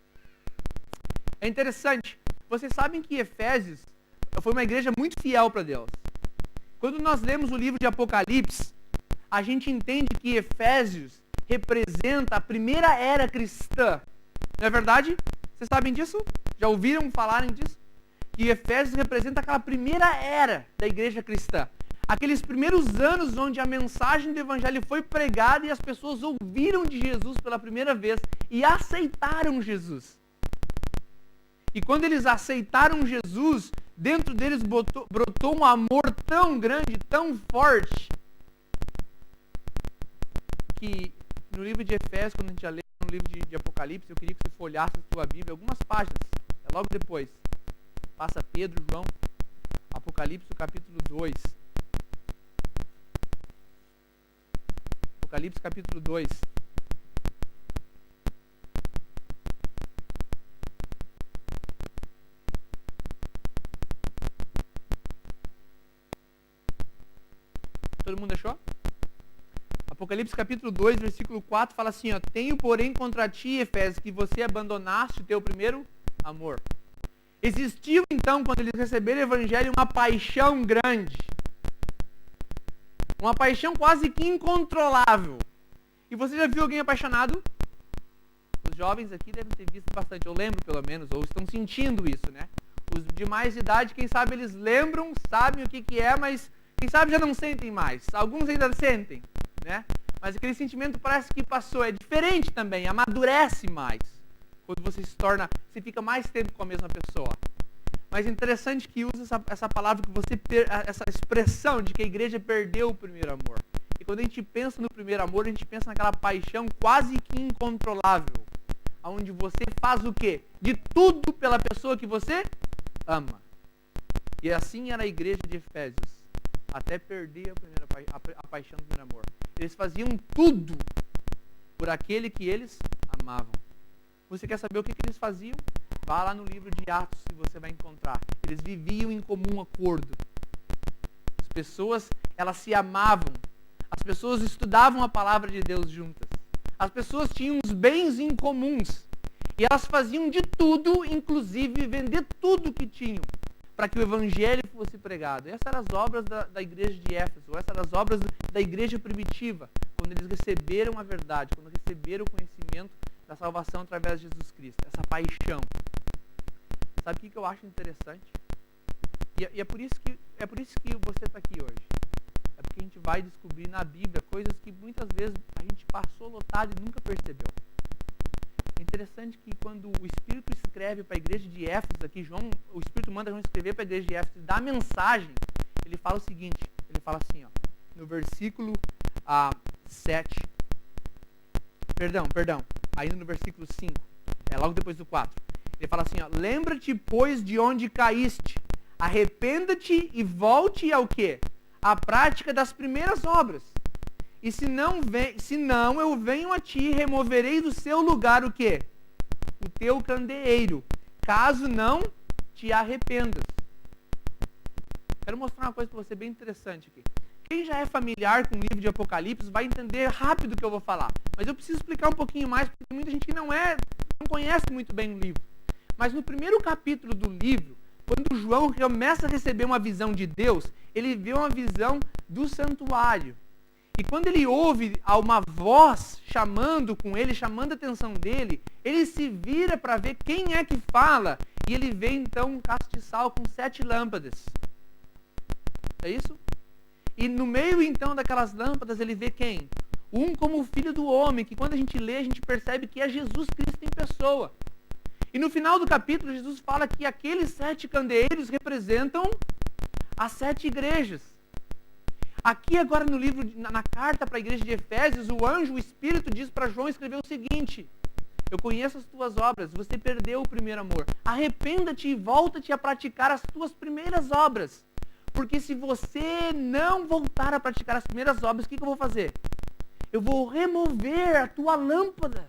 É interessante. Vocês sabem que Efésios foi uma igreja muito fiel para Deus. Quando nós lemos o livro de Apocalipse, a gente entende que Efésios representa a primeira era cristã. Não é verdade? Vocês sabem disso? Já ouviram falarem disso? Que Efésios representa aquela primeira era da igreja cristã. Aqueles primeiros anos onde a mensagem do evangelho foi pregada e as pessoas ouviram de Jesus pela primeira vez e aceitaram Jesus. E quando eles aceitaram Jesus, dentro deles brotou um amor tão grande, tão forte, que no livro de Efésios, quando a gente já lê no livro de Apocalipse, eu queria que você folhasse a sua Bíblia, algumas páginas, logo depois. Passa Pedro, João, Apocalipse, capítulo 2. Apocalipse, capítulo 2. Todo mundo achou? Apocalipse capítulo 2, versículo 4, fala assim, ó, tenho, porém, contra ti, Efésios, que você abandonaste o teu primeiro amor. Existiu, então, quando eles receberam o evangelho, uma paixão grande. Uma paixão quase que incontrolável. E você já viu alguém apaixonado? Os jovens aqui devem ter visto bastante, eu lembro pelo menos, ou estão sentindo isso, né? Os de mais idade, quem sabe eles lembram, sabem o que é, mas quem sabe já não sentem mais. Alguns ainda sentem, né? Mas aquele sentimento parece que passou. É diferente também, amadurece mais. Quando você se torna, você fica mais tempo com a mesma pessoa. Mas é interessante que usa essa palavra, essa expressão de que a igreja perdeu o primeiro amor. E quando a gente pensa no primeiro amor, a gente pensa naquela paixão quase que incontrolável. Onde você faz o quê? De tudo pela pessoa que você ama. E assim era a igreja de Efésios. Até perder a paixão do primeiro amor. Eles faziam tudo por aquele que eles amavam. Você quer saber o que eles faziam? Vá lá no livro de Atos e você vai encontrar. Eles viviam em comum acordo. As pessoas, elas se amavam. As pessoas estudavam a palavra de Deus juntas. As pessoas tinham os bens em comuns. E elas faziam de tudo, inclusive vender tudo que tinham, para que o evangelho fosse pregado. Essas eram as obras da igreja de Éfeso. Essas eram as obras da igreja primitiva. Quando eles receberam a verdade, quando receberam o conhecimento da salvação através de Jesus Cristo. Essa paixão. Sabe o que eu acho interessante? E é por isso que você está aqui hoje. É porque a gente vai descobrir na Bíblia coisas que muitas vezes a gente passou lotado e nunca percebeu. É interessante que quando o Espírito escreve para a igreja de Éfeso, aqui o Espírito manda João escrever para a igreja de Éfeso, dá a mensagem, ele fala o seguinte, ele fala assim, ó, no versículo 7, perdão, ainda no versículo 5, logo depois do 4, ele fala assim, ó, lembra-te, pois, de onde caíste, arrependa-te e volte ao quê? À prática das primeiras obras. E se não, eu venho a ti e removerei do seu lugar o quê? O teu candeeiro, caso não te arrependas. Quero mostrar uma coisa para você bem interessante aqui. Quem já é familiar com o livro de Apocalipse vai entender rápido o que eu vou falar. Mas eu preciso explicar um pouquinho mais, porque tem muita gente que não conhece muito bem o livro. Mas no primeiro capítulo do livro, quando João começa a receber uma visão de Deus, ele vê uma visão do santuário. E quando ele ouve uma voz chamando a atenção dele, ele se vira para ver quem é que fala. E ele vê então um castiçal com 7 lâmpadas. É isso? E no meio então daquelas lâmpadas ele vê quem? Um como o Filho do Homem, que quando a gente lê, a gente percebe que é Jesus Cristo em pessoa. E no final do capítulo, Jesus fala que aqueles 7 candeeiros representam as 7 igrejas. Aqui agora no livro, na carta para a igreja de Efésios, o Espírito diz para João escrever o seguinte: eu conheço as tuas obras, você perdeu o primeiro amor. Arrependa-te e volta-te a praticar as tuas primeiras obras. Porque se você não voltar a praticar as primeiras obras, o que eu vou fazer? Eu vou remover a tua lâmpada.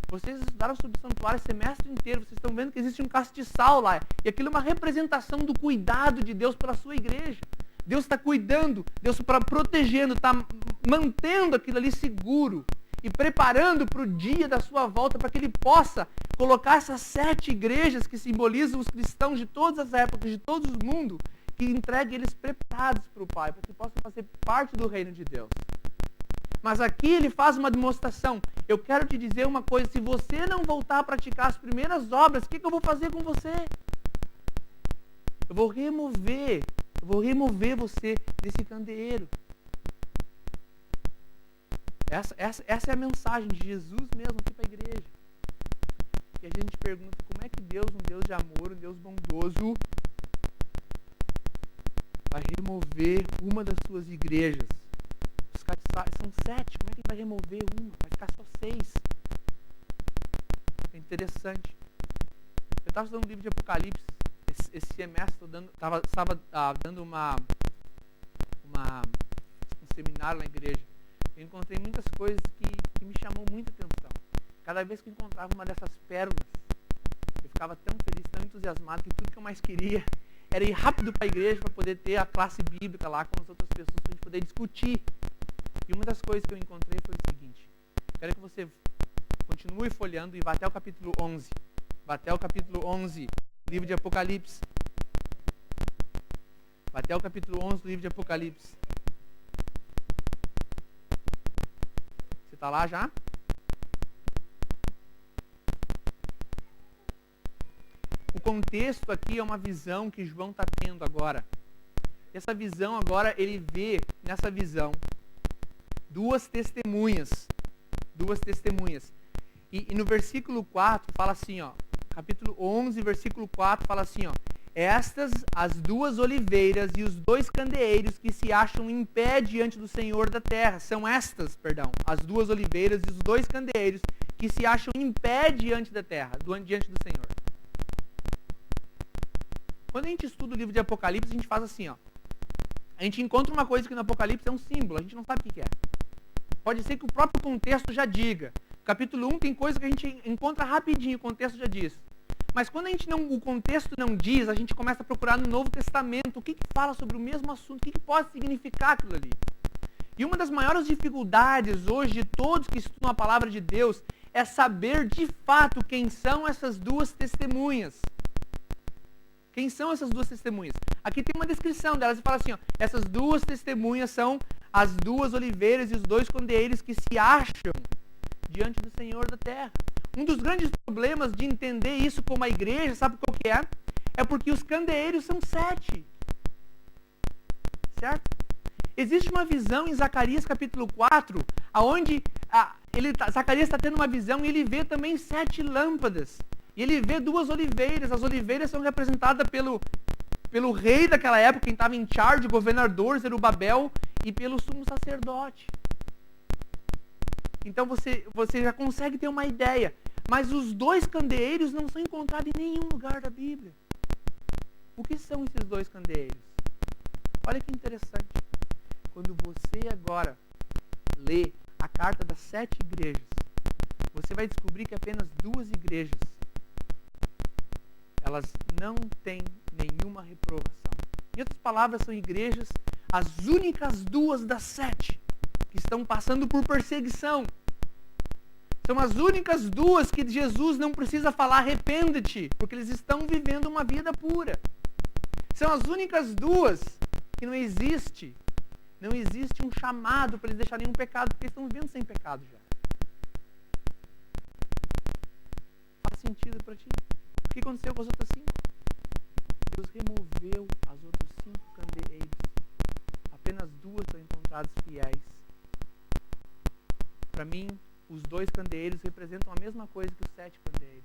Vocês estudaram sobre o santuário o semestre inteiro, vocês estão vendo que existe um castiçal lá. E aquilo é uma representação do cuidado de Deus pela sua igreja. Deus está cuidando, Deus está protegendo, está mantendo aquilo ali seguro e preparando para o dia da sua volta, para que ele possa colocar essas 7 igrejas que simbolizam os cristãos de todas as épocas, de todo o mundo, que entregue eles preparados para o Pai, para que possam fazer parte do reino de Deus. Mas aqui ele faz uma demonstração. Eu quero te dizer uma coisa, se você não voltar a praticar as primeiras obras, o que eu vou fazer com você? Eu vou remover você desse candeeiro. Essa é a mensagem de Jesus mesmo aqui para a igreja. E a gente pergunta, como é que Deus, um Deus de amor, um Deus bondoso, vai remover uma das suas igrejas? Os castiçais são 7, como é que ele vai remover uma? Vai ficar só 6. É interessante. Eu estava estudando o livro de Apocalipse, esse semestre estava dando um seminário na igreja. Eu encontrei muitas coisas que me chamou muita atenção. Cada vez que eu encontrava uma dessas pérolas, eu ficava tão feliz, tão entusiasmado, que tudo que eu mais queria era ir rápido para a igreja para poder ter a classe bíblica lá com as outras pessoas, para a gente poder discutir. E uma das coisas que eu encontrei foi o seguinte: quero que você continue folheando e vá até o capítulo 11. Vá até o capítulo 11, livro de Apocalipse. Vá até o capítulo 11 do livro de Apocalipse. Você está lá já? O contexto aqui é uma visão que João está tendo agora. Essa visão agora, ele vê nessa visão duas testemunhas. E no versículo 4 fala assim, ó, capítulo 11, versículo 4 fala assim, ó: estas as duas oliveiras e os dois candeeiros que se acham em pé diante do Senhor da terra. São estas, as duas oliveiras e os dois candeeiros que se acham em pé diante da terra, diante do Senhor. Quando a gente estuda o livro de Apocalipse, a gente faz assim, ó. A gente encontra uma coisa que no Apocalipse é um símbolo, a gente não sabe o que é. Pode ser que o próprio contexto já diga. Capítulo 1 tem coisa que a gente encontra rapidinho, o contexto já diz. Mas quando o contexto não diz, a gente começa a procurar no Novo Testamento o que fala sobre o mesmo assunto, o que pode significar aquilo ali. E uma das maiores dificuldades hoje de todos que estudam a palavra de Deus é saber de fato quem são essas duas testemunhas. Quem são essas duas testemunhas? Aqui tem uma descrição delas e fala assim, ó: essas duas testemunhas são as duas oliveiras e os dois candeeiros que se acham diante do Senhor da terra. Um dos grandes problemas de entender isso como a igreja, sabe qual que é? É porque os candeeiros são 7. Certo? Existe uma visão em Zacarias capítulo 4, onde Zacarias está tendo uma visão e ele vê também 7 lâmpadas. E ele vê duas oliveiras. As oliveiras são representadas pelo rei daquela época, quem estava em charge, o governador Zerubabel, e pelo sumo sacerdote. Então você já consegue ter uma ideia. Mas os dois candeeiros não são encontrados em nenhum lugar da Bíblia. O que são esses dois candeeiros? Olha que interessante. Quando você agora lê a carta das 7 igrejas, você vai descobrir que apenas 2 igrejas, elas não têm nenhuma reprovação. Em outras palavras, são igrejas, as únicas 2 das 7, que estão passando por perseguição. São as únicas 2 que Jesus não precisa falar arrepende-te, porque eles estão vivendo uma vida pura. São as únicas 2 que não existe um chamado para eles deixarem nenhum pecado, porque eles estão vivendo sem pecado já. Faz sentido para ti? O que aconteceu com as outras 5? Deus removeu as outras 5 candeeiros. Apenas 2 são encontradas fiéis. Para mim, os 2 candeeiros representam a mesma coisa que os 7 candeeiros.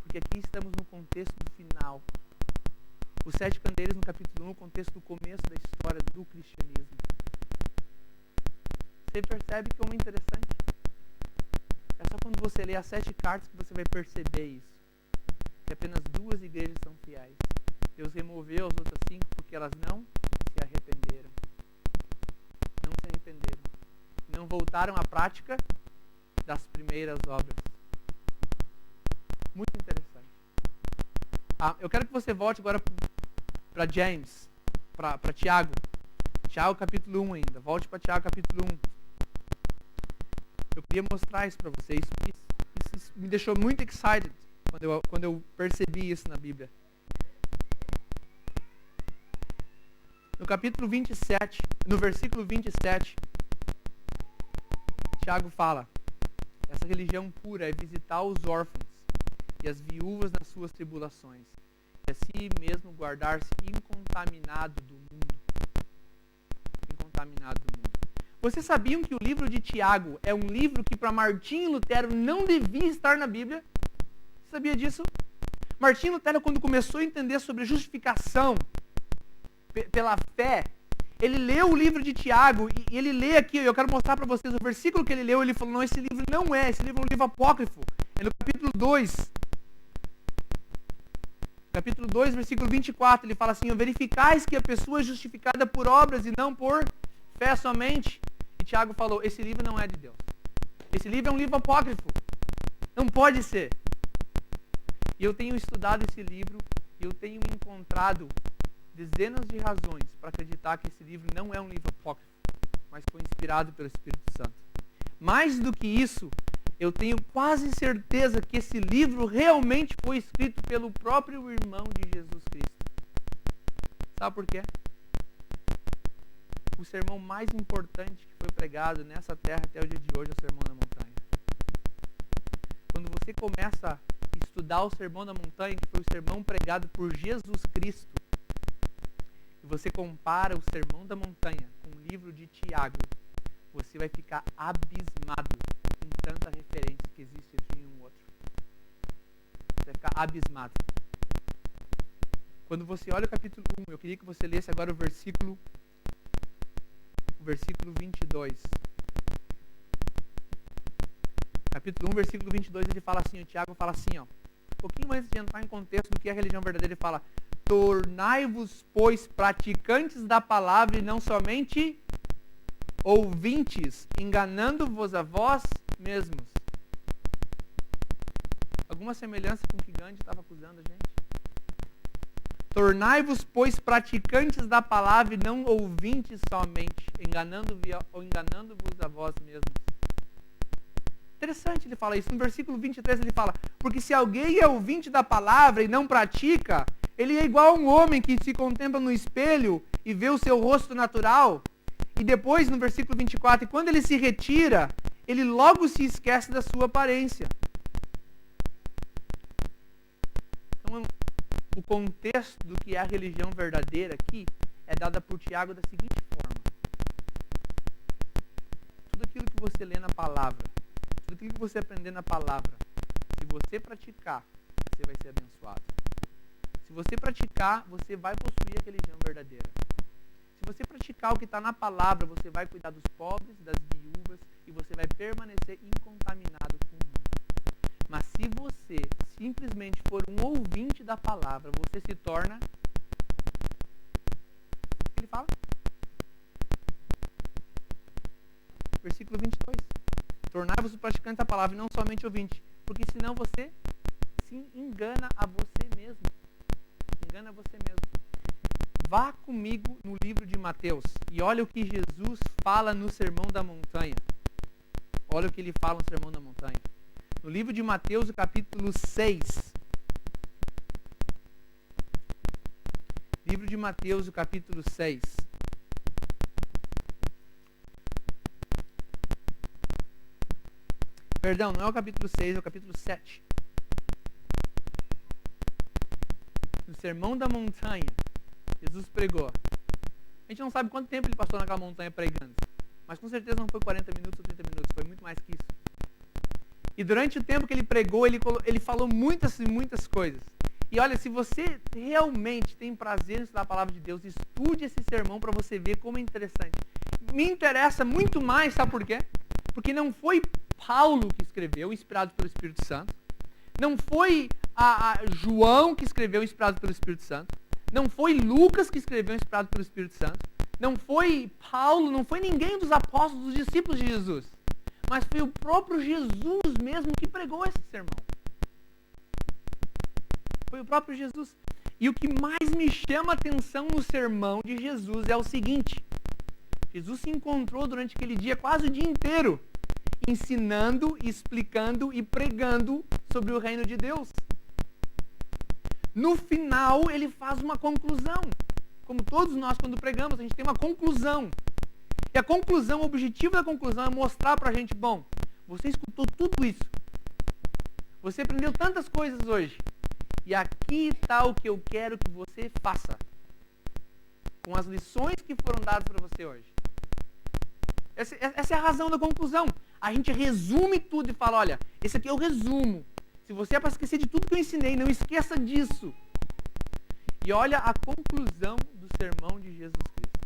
Porque aqui estamos no contexto do final. Os 7 candeeiros no capítulo 1, no contexto do começo da história do cristianismo. Você percebe como é interessante? É só quando você lê as 7 cartas que você vai perceber isso. Que apenas 2 igrejas são fiéis. Deus removeu as outras 5 porque elas não se arrependeram. Não se arrependeram. Não voltaram à prática das primeiras obras. Muito interessante. Eu quero que você volte agora para James, para Tiago. Tiago capítulo 1 ainda. Volte para Tiago capítulo 1. Eu queria mostrar isso para vocês. Isso me deixou muito excited quando eu percebi isso na Bíblia. No capítulo 27, no versículo 27, Tiago fala, essa religião pura é visitar os órfãos e as viúvas nas suas tribulações, e assim mesmo guardar-se incontaminado do mundo. Incontaminado do mundo. Vocês sabiam que o livro de Tiago é um livro que para Martinho Lutero não devia estar na Bíblia? Você sabia disso? Martinho Lutero, quando começou a entender sobre justificação pela fé, ele leu o livro de Tiago e ele lê aqui, eu quero mostrar para vocês o versículo que ele leu, ele falou, não, esse livro não é, esse livro é um livro apócrifo. É no capítulo 2. Capítulo 2, versículo 24, ele fala assim, verificais que a pessoa é justificada por obras e não por fé somente. E Tiago falou, esse livro não é de Deus. Esse livro é um livro apócrifo. Não pode ser. E eu tenho estudado esse livro e eu tenho encontrado dezenas de razões para acreditar que esse livro não é um livro apócrifo, mas foi inspirado pelo Espírito Santo. Mais do que isso, eu tenho quase certeza que esse livro realmente foi escrito pelo próprio irmão de Jesus Cristo. Sabe por quê? O sermão mais importante que foi pregado nessa terra até o dia de hoje é o Sermão da Montanha. Quando você começa a estudar o Sermão da Montanha, que foi o sermão pregado por Jesus Cristo, e você compara o Sermão da Montanha com o livro de Tiago, você vai ficar abismado com tanta referência que existe entre um e outro. Você vai ficar abismado. Quando você olha o capítulo 1, eu queria que você lesse agora o versículo 22. Capítulo 1, versículo 22, ele fala assim, o Tiago fala assim, ó, um pouquinho antes de entrar em contexto do que é a religião verdadeira, ele fala, tornai-vos, pois, praticantes da palavra e não somente ouvintes, enganando-vos a vós mesmos. Alguma semelhança com o que Gandhi estava acusando a gente? Tornai-vos, pois, praticantes da palavra e não ouvintes somente, enganando-vos a vós mesmos. Interessante ele fala isso. No versículo 23 ele fala, porque se alguém é ouvinte da palavra e não pratica, ele é igual a um homem que se contempla no espelho e vê o seu rosto natural. E depois, no versículo 24, quando ele se retira, ele logo se esquece da sua aparência. Então, o contexto do que é a religião verdadeira aqui é dada por Tiago da seguinte forma. Tudo aquilo que você lê na palavra, tudo aquilo que você aprender na palavra, se você praticar, você vai ser abençoado. Se você praticar, você vai possuir a religião verdadeira. Se você praticar o que está na palavra, você vai cuidar dos pobres, das viúvas, e você vai permanecer incontaminado com o mundo. Mas se você simplesmente for um ouvinte da palavra, você se torna... Ele fala? Versículo 22. Tornar-vos praticante da palavra e não somente ouvinte, porque senão você se engana a você mesmo. Engana você mesmo. Vá comigo no livro de Mateus e olha o que Jesus fala no Sermão da Montanha. Olha o que ele fala no Sermão da Montanha. No livro de Mateus, o capítulo 6. Livro de Mateus, o capítulo 6. Perdão, não é o capítulo 6, é o capítulo 7. No Sermão da Montanha, Jesus pregou. A gente não sabe quanto tempo ele passou naquela montanha pregando, mas com certeza não foi 40 minutos ou 30 minutos, foi muito mais que isso. E durante o tempo que ele pregou, ele falou muitas e muitas coisas. E olha, se você realmente tem prazer em estudar a palavra de Deus, estude esse sermão para você ver como é interessante. Me interessa muito mais, sabe por quê? Porque não foi Paulo que escreveu, inspirado pelo Espírito Santo. Não foi João que escreveu, inspirado pelo Espírito Santo. Não foi Lucas que escreveu, inspirado pelo Espírito Santo. Não foi Paulo, não foi ninguém dos apóstolos, dos discípulos de Jesus. Mas foi o próprio Jesus mesmo que pregou esse sermão. Foi o próprio Jesus. E o que mais me chama a atenção no sermão de Jesus é o seguinte. Jesus se encontrou durante aquele dia, quase o dia inteiro, ensinando, explicando e pregando sobre o reino de Deus. No final, ele faz uma conclusão. Como todos nós, quando pregamos, a gente tem uma conclusão. E a conclusão, o objetivo da conclusão é mostrar pra gente, bom, você escutou tudo isso. Você aprendeu tantas coisas hoje. E aqui está o que eu quero que você faça. Com as lições que foram dadas para você hoje. Essa é a razão da conclusão. A gente resume tudo e fala, olha, esse aqui é o resumo. Se você é para esquecer de tudo que eu ensinei, não esqueça disso. E olha a conclusão do sermão de Jesus Cristo.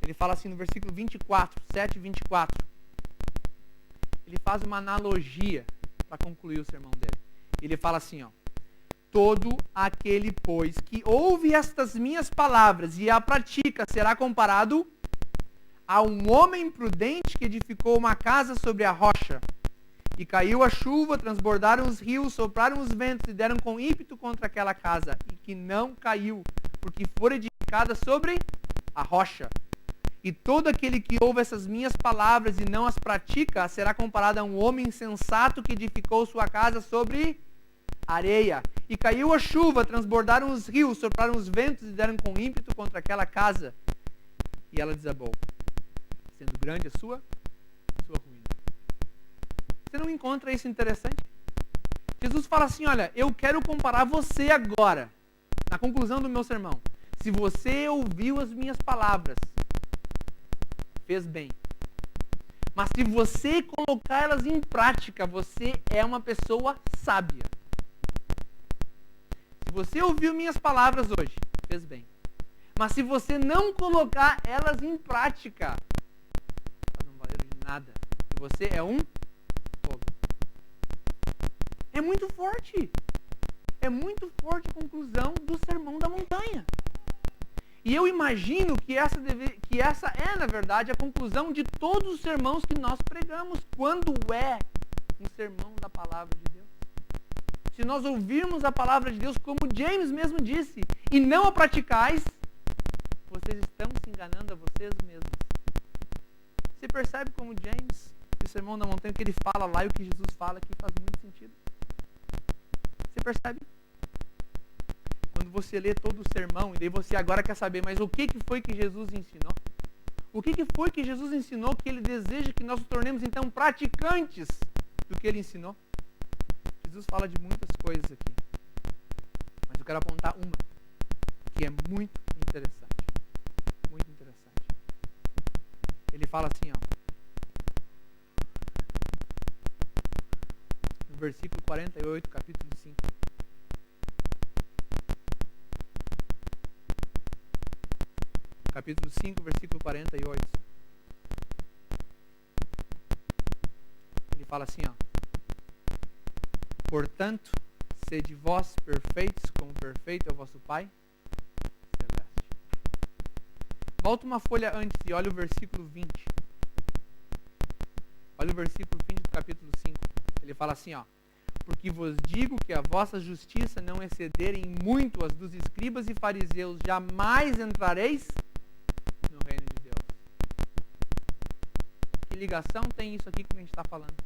Ele fala assim no versículo 24, 7 e 24. Ele faz uma analogia para concluir o sermão dele. Ele fala assim, ó. Todo aquele, pois, que ouve estas minhas palavras e a pratica, será comparado a um homem prudente que edificou uma casa sobre a rocha. E caiu a chuva, transbordaram os rios, sopraram os ventos e deram com ímpeto contra aquela casa. E que não caiu, porque foi edificada sobre a rocha. E todo aquele que ouve essas minhas palavras e não as pratica, será comparado a um homem insensato que edificou sua casa sobre areia. E caiu a chuva, transbordaram os rios, sopraram os ventos e deram com ímpeto contra aquela casa. E ela desabou, sendo grande a sua ruína. Você não encontra isso interessante? Jesus fala assim, olha, eu quero comparar você agora, na conclusão do meu sermão. Se você ouviu as minhas palavras, fez bem. Mas se você colocar elas em prática, você é uma pessoa sábia. Se você ouviu minhas palavras hoje, fez bem. Mas se você não colocar elas em prática, elas não valeram de nada. E você é um tolo. É muito forte. É muito forte a conclusão do Sermão da Montanha. E eu imagino que essa é, na verdade, a conclusão de todos os sermãos que nós pregamos. Quando é um sermão da palavra de Deus? Se nós ouvirmos a palavra de Deus, como James mesmo disse, e não a praticais, vocês estão se enganando a vocês mesmos. Você percebe como James, o Sermão da Montanha, que ele fala lá e o que Jesus fala aqui faz muito sentido? Você percebe? Quando você lê todo o sermão, e daí você agora quer saber, mas o que foi que Jesus ensinou? O que foi que Jesus ensinou que ele deseja que nós nos tornemos, então, praticantes do que ele ensinou? Jesus fala de muitas coisas aqui. Mas eu quero apontar uma, que é muito interessante. Muito interessante. Ele fala assim, ó. No versículo 48, capítulo 5. Capítulo 5, versículo 48. Ele fala assim, ó. Portanto, sede vós perfeitos, como perfeito é o vosso Pai Celeste. Volta uma folha antes e olha o versículo 20. Olha o versículo 20 do capítulo 5. Ele fala assim, ó. Porque vos digo que a vossa justiça não excederem muito as dos escribas e fariseus, jamais entrareis no reino de Deus. Que ligação tem isso aqui que a gente está falando?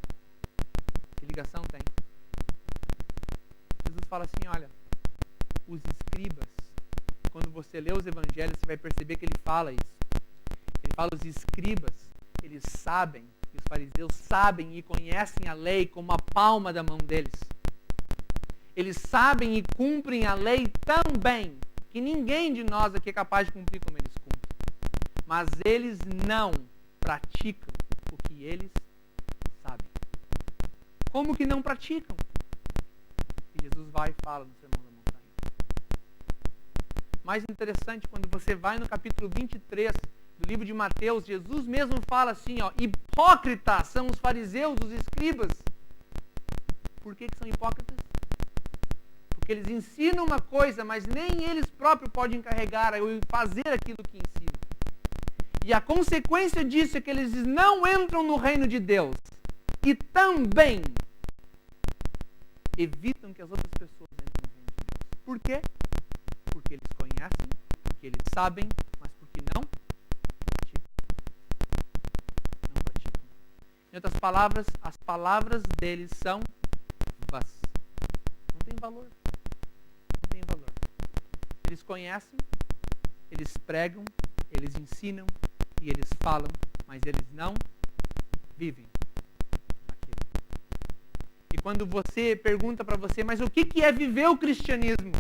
Que ligação tem? Jesus fala assim, olha, os escribas, quando você lê os evangelhos, você vai perceber que ele fala isso. Ele fala, os escribas, eles sabem, e os fariseus sabem e conhecem a lei como a palma da mão deles. Eles sabem e cumprem a lei tão bem, que ninguém de nós aqui é capaz de cumprir como eles cumprem. Mas eles não praticam o que eles sabem. Como que não praticam? Jesus vai e fala no Sermão da Montanha. Mais interessante, quando você vai no capítulo 23 do livro de Mateus, Jesus mesmo fala assim, ó, hipócritas são os fariseus, os escribas. Por que são hipócritas? Porque eles ensinam uma coisa, mas nem eles próprios podem encarregar ou fazer aquilo que ensinam. E a consequência disso é que eles não entram no reino de Deus. E também evitam que as outras pessoas entrem no reino de Deus. Por quê? Porque eles conhecem, porque eles sabem, mas porque não praticam. Não praticam. Em outras palavras, as palavras deles são vãs. Não tem valor. Não tem valor. Eles conhecem, eles pregam, Eles ensinam e eles falam, mas eles não vivem aquilo. E quando você pergunta para você, mas o que é viver o cristianismo?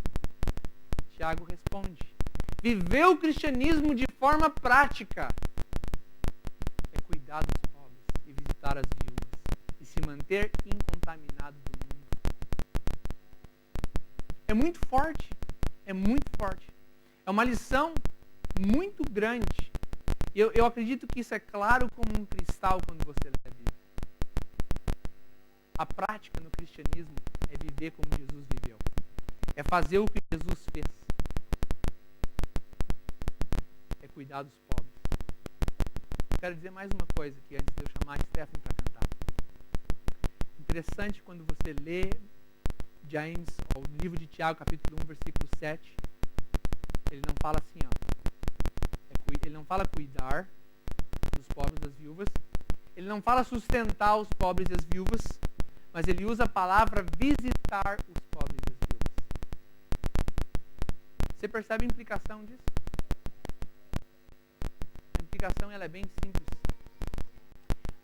Tiago responde: viver o cristianismo de forma prática é cuidar dos pobres e visitar as viúvas e se manter incontaminado do mundo. É muito forte, é muito forte. É uma lição muito grande. Eu acredito que isso é claro como um cristal quando você lê a Bíblia. A prática no cristianismo é viver como Jesus viveu. É fazer o que Jesus fez. É cuidar dos pobres. Quero dizer mais uma coisa aqui antes de eu chamar a Stephanie para cantar. Interessante quando você lê James, ou o livro de Tiago, capítulo 1, versículo 7, ele não fala assim, ele não fala cuidar dos pobres e das viúvas, ele não fala sustentar os pobres e as viúvas, mas ele usa a palavra visitar os pobres e as viúvas. Você percebe a implicação disso? A implicação ela é bem simples.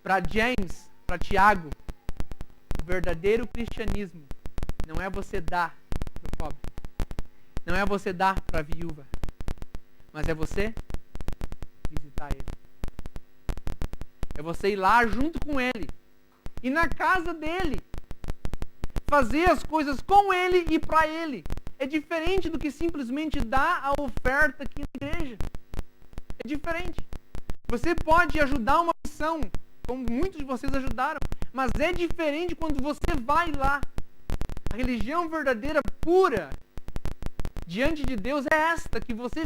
Para James, para Tiago, o verdadeiro cristianismo não é você dar para o pobre, não é você dar para a viúva, mas é você visitar ele. É você ir lá junto com ele, ir na casa dele, fazer as coisas com ele e para ele. É diferente do que simplesmente dar a oferta aqui na igreja. É diferente. Você pode ajudar uma missão, como muitos de vocês ajudaram, mas é diferente quando você vai lá. A religião verdadeira, pura, diante de Deus é esta, que você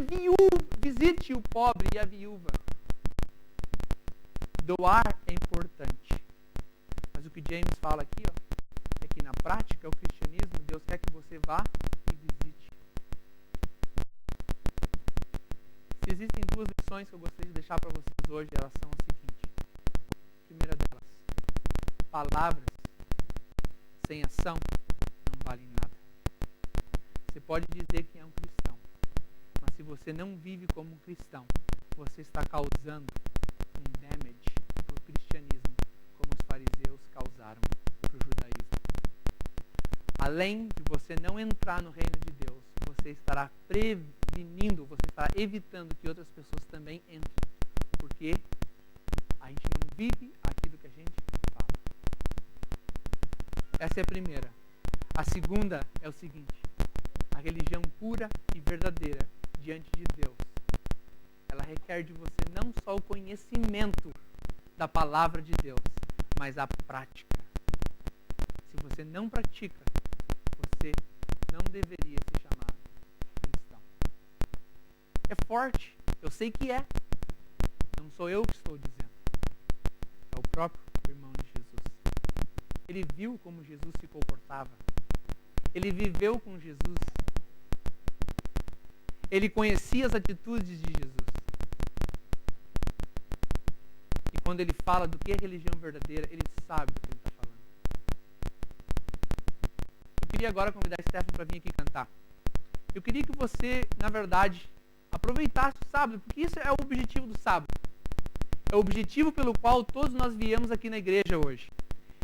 visite o pobre e a viúva. Doar é importante. Mas o que James fala aqui, é que na prática, o cristianismo, Deus quer que você vá e visite. Se existem duas lições que eu gostaria de deixar para vocês hoje, elas são as seguintes. A primeira delas, palavras sem ação não valem nada. Você pode dizer que é um cristão, mas se você não vive como um cristão, você está causando um damage para o cristianismo, como os fariseus causaram para o judaísmo. Além de você não entrar no reino de Deus, você estará prevenindo, você estará evitando que outras pessoas também entrem, porque a gente não vive aquilo que a gente fala. Essa é a primeira. A segunda é o seguinte: a religião pura e verdadeira diante de Deus, ela requer de você não só o conhecimento da palavra de Deus, mas a prática. Se você não pratica, você não deveria se chamar cristão. É forte, eu sei que é. Não sou eu que estou dizendo. É o próprio irmão de Jesus. Ele viu como Jesus se comportava. Ele viveu com Jesus. Ele conhecia as atitudes de Jesus. E quando ele fala do que é religião verdadeira, ele sabe do que ele está falando. Eu queria agora convidar a Stephanie para vir aqui cantar. Eu queria que você, na verdade, aproveitasse o sábado, porque isso é o objetivo do sábado. É o objetivo pelo qual todos nós viemos aqui na igreja hoje.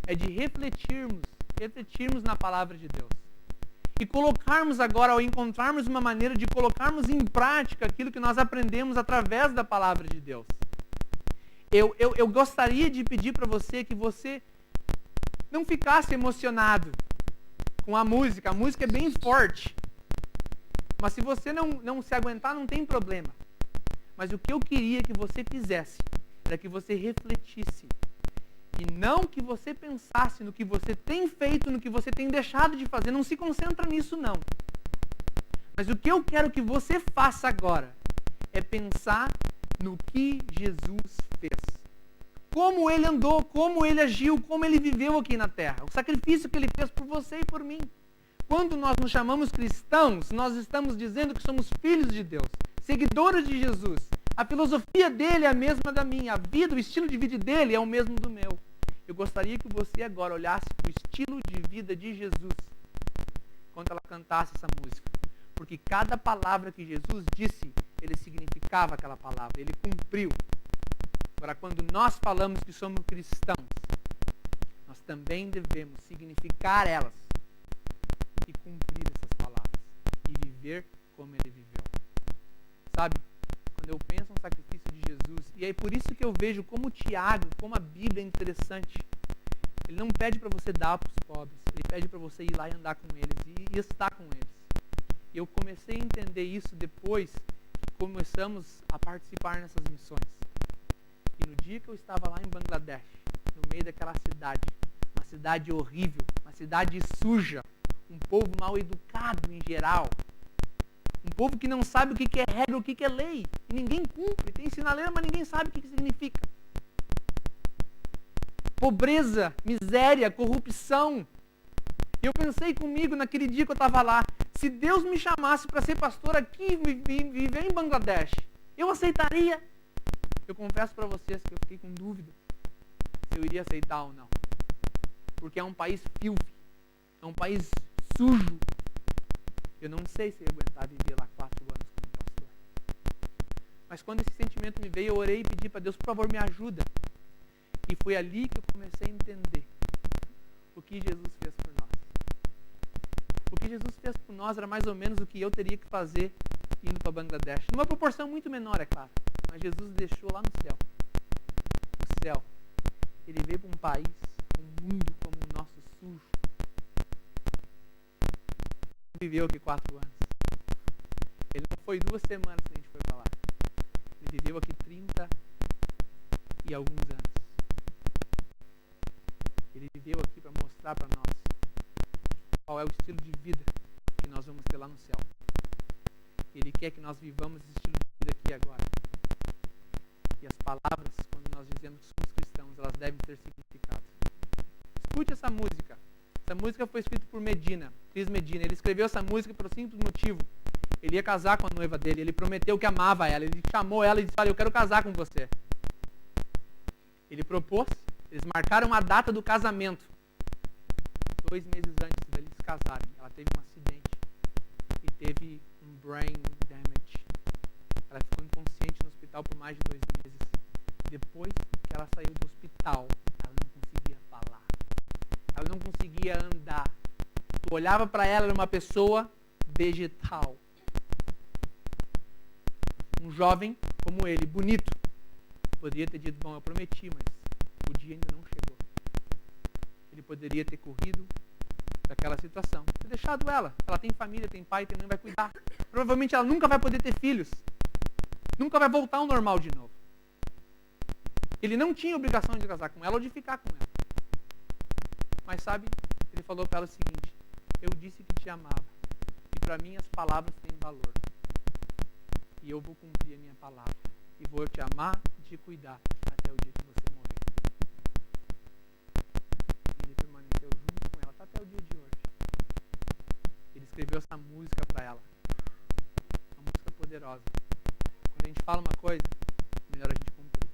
É de refletirmos na palavra de Deus. E colocarmos agora, ao encontrarmos uma maneira de colocarmos em prática aquilo que nós aprendemos através da palavra de Deus. Eu gostaria de pedir para você que você não ficasse emocionado com a música. A música é bem forte. Mas se você não se aguentar, não tem problema. Mas o que eu queria que você fizesse era que você refletisse. E não que você pensasse no que você tem feito, no que você tem deixado de fazer. Não se concentra nisso, não. Mas o que eu quero que você faça agora é pensar no que Jesus fez. Como ele andou, como ele agiu, como ele viveu aqui na terra. O sacrifício que ele fez por você e por mim. Quando nós nos chamamos cristãos, nós estamos dizendo que somos filhos de Deus, seguidores de Jesus. A filosofia dele é a mesma da minha. A vida, o estilo de vida dele é o mesmo do meu. Eu gostaria que você agora olhasse para o estilo de vida de Jesus quando ela cantasse essa música. Porque cada palavra que Jesus disse ele significava aquela palavra, ele cumpriu. Agora, quando nós falamos que somos cristãos, nós também devemos significar elas e cumprir essas palavras e viver como ele viveu. Sabe? Quando eu penso no sacrifício de Jesus, e é por isso que eu vejo como Tiago, como a Bíblia é interessante. Ele não pede para você dar para os pobres, ele pede para você ir lá e andar com eles e estar com eles. E eu comecei a entender isso depois que começamos a participar nessas missões. E no dia que eu estava lá em Bangladesh, no meio daquela cidade, uma cidade horrível, uma cidade suja, um povo mal educado em geral, um povo que não sabe o que é regra, o que é lei, e ninguém cumpre, tem sinaleira, mas ninguém sabe o que significa. Pobreza, miséria, corrupção. E eu pensei comigo naquele dia que eu estava lá, se Deus me chamasse para ser pastor aqui e viver em Bangladesh, eu aceitaria? Eu confesso para vocês que eu fiquei com dúvida se eu iria aceitar ou não. Porque é um país filthy, é um país sujo. Eu não sei se eu ia aguentar viver lá 4 anos como pastor. Mas quando esse sentimento me veio, eu orei e pedi para Deus, por favor, me ajuda. E foi ali que eu comecei a entender o que Jesus fez por nós. O que Jesus fez por nós era mais ou menos o que eu teria que fazer indo para Bangladesh. Numa proporção muito menor, é claro. Mas Jesus deixou lá no céu. No céu. Ele veio para um país, um mundo como o nosso sujo. Ele viveu aqui 4 anos. Ele não foi 2 semanas que a gente foi para lá. Ele viveu aqui 30 e alguns anos. Ele viveu aqui para mostrar para nós qual é o estilo de vida que nós vamos ter lá no céu. Ele quer que nós vivamos esse estilo de vida aqui agora. E as palavras, quando nós dizemos que somos cristãos, elas devem ter significado. Escute essa música. Essa música foi escrita por Medina, Chris Medina. Ele escreveu essa música por um simples motivo. Ele ia casar com a noiva dele. Ele prometeu que amava ela. Ele chamou ela e disse, olha, eu quero casar com você. Ele propôs. Eles marcaram a data do casamento. 2 meses antes deles se casarem, ela teve um acidente e teve um brain damage. Ela ficou inconsciente no hospital por mais de 2 meses. Depois que ela saiu do hospital, ela não conseguia falar. Ela não conseguia andar. Tu olhava para ela, era uma pessoa vegetal. Um jovem como ele, bonito, poderia ter dito, bom, eu prometi, mas o dia ainda não chegou. Ele poderia ter corrido daquela situação, ter deixado ela. Ela tem família, tem pai, tem mãe, vai cuidar. Provavelmente ela nunca vai poder ter filhos. Nunca vai voltar ao normal de novo. Ele não tinha obrigação de casar com ela ou de ficar com ela. Mas sabe, ele falou para ela o seguinte, eu disse que te amava. E para mim as palavras têm valor. E eu vou cumprir a minha palavra. E vou te amar e te cuidar até o dia que você morrer. E ele permaneceu junto com ela até o dia de hoje. Ele escreveu essa música para ela. Uma música poderosa. Quando a gente fala uma coisa, melhor a gente cumprir.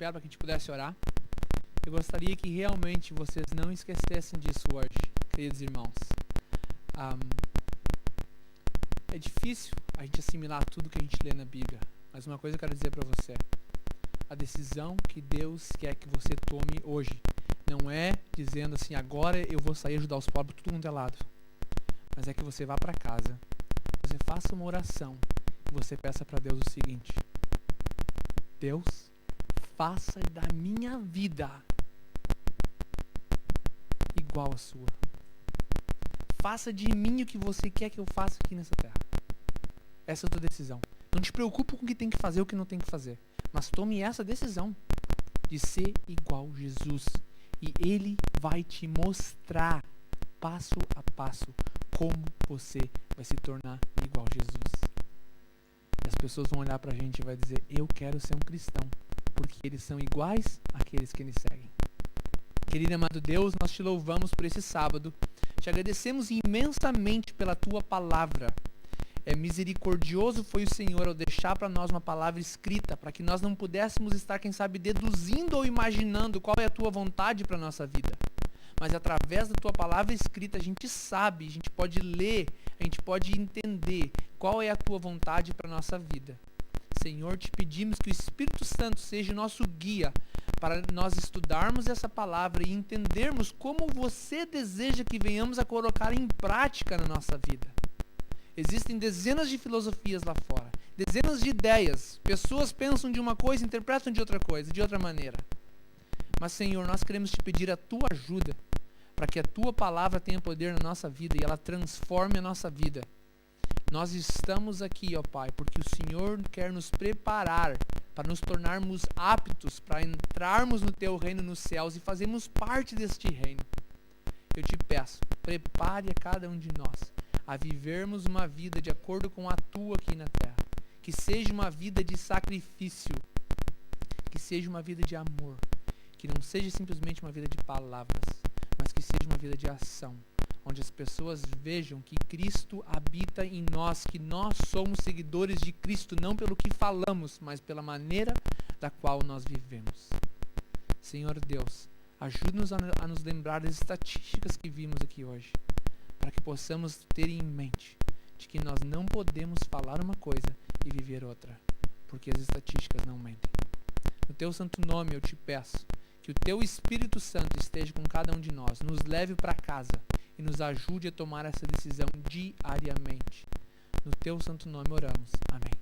Para que a gente pudesse orar. Eu gostaria que realmente vocês não esquecessem disso hoje, queridos irmãos. É difícil a gente assimilar tudo que a gente lê na Bíblia, mas uma coisa eu quero dizer para você: a decisão que Deus quer que você tome hoje não é dizendo assim, agora eu vou sair ajudar os pobres por todo mundo é lado, mas é que você vá para casa, você faça uma oração e você peça para Deus o seguinte: Deus, faça da minha vida igual a sua. Faça de mim o que você quer que eu faça aqui nessa terra. Essa é a tua decisão. Não te preocupe com o que tem que fazer ou o que não tem que fazer, mas tome essa decisão de ser igual a Jesus. E Ele vai te mostrar, passo a passo, como você vai se tornar igual a Jesus. E as pessoas vão olhar pra gente e vai dizer: eu quero ser um cristão, porque eles são iguais àqueles que eles seguem. Querido e amado Deus, nós te louvamos por esse sábado. Te agradecemos imensamente pela tua palavra. Misericordioso foi o Senhor ao deixar para nós uma palavra escrita, para que nós não pudéssemos estar, quem sabe, deduzindo ou imaginando qual é a tua vontade para a nossa vida. Mas através da tua palavra escrita a gente sabe, a gente pode ler, a gente pode entender qual é a tua vontade para a nossa vida. Senhor, te pedimos que o Espírito Santo seja o nosso guia para nós estudarmos essa palavra e entendermos como você deseja que venhamos a colocar em prática na nossa vida. Existem dezenas de filosofias lá fora, dezenas de ideias. Pessoas pensam de uma coisa, interpretam de outra coisa, de outra maneira. Mas, Senhor, nós queremos te pedir a tua ajuda para para que a tua palavra tenha poder na nossa vida e ela transforme a nossa vida. Nós estamos aqui, ó Pai, porque o Senhor quer nos preparar para nos tornarmos aptos, para entrarmos no teu reino nos céus e fazermos parte deste reino. Eu te peço, prepare a cada um de nós a vivermos uma vida de acordo com a tua aqui na terra. Que seja uma vida de sacrifício, que seja uma vida de amor, que não seja simplesmente uma vida de palavras, mas que seja uma vida de ação, onde as pessoas vejam que Cristo habita em nós, que nós somos seguidores de Cristo, não pelo que falamos, mas pela maneira da qual nós vivemos. Senhor Deus, ajude-nos a nos lembrar das estatísticas que vimos aqui hoje, para que possamos ter em mente de que nós não podemos falar uma coisa e viver outra, porque as estatísticas não mentem. No teu santo nome eu te peço que o teu Espírito Santo esteja com cada um de nós, nos leve para casa e nos ajude a tomar essa decisão diariamente. No teu santo nome oramos. Amém.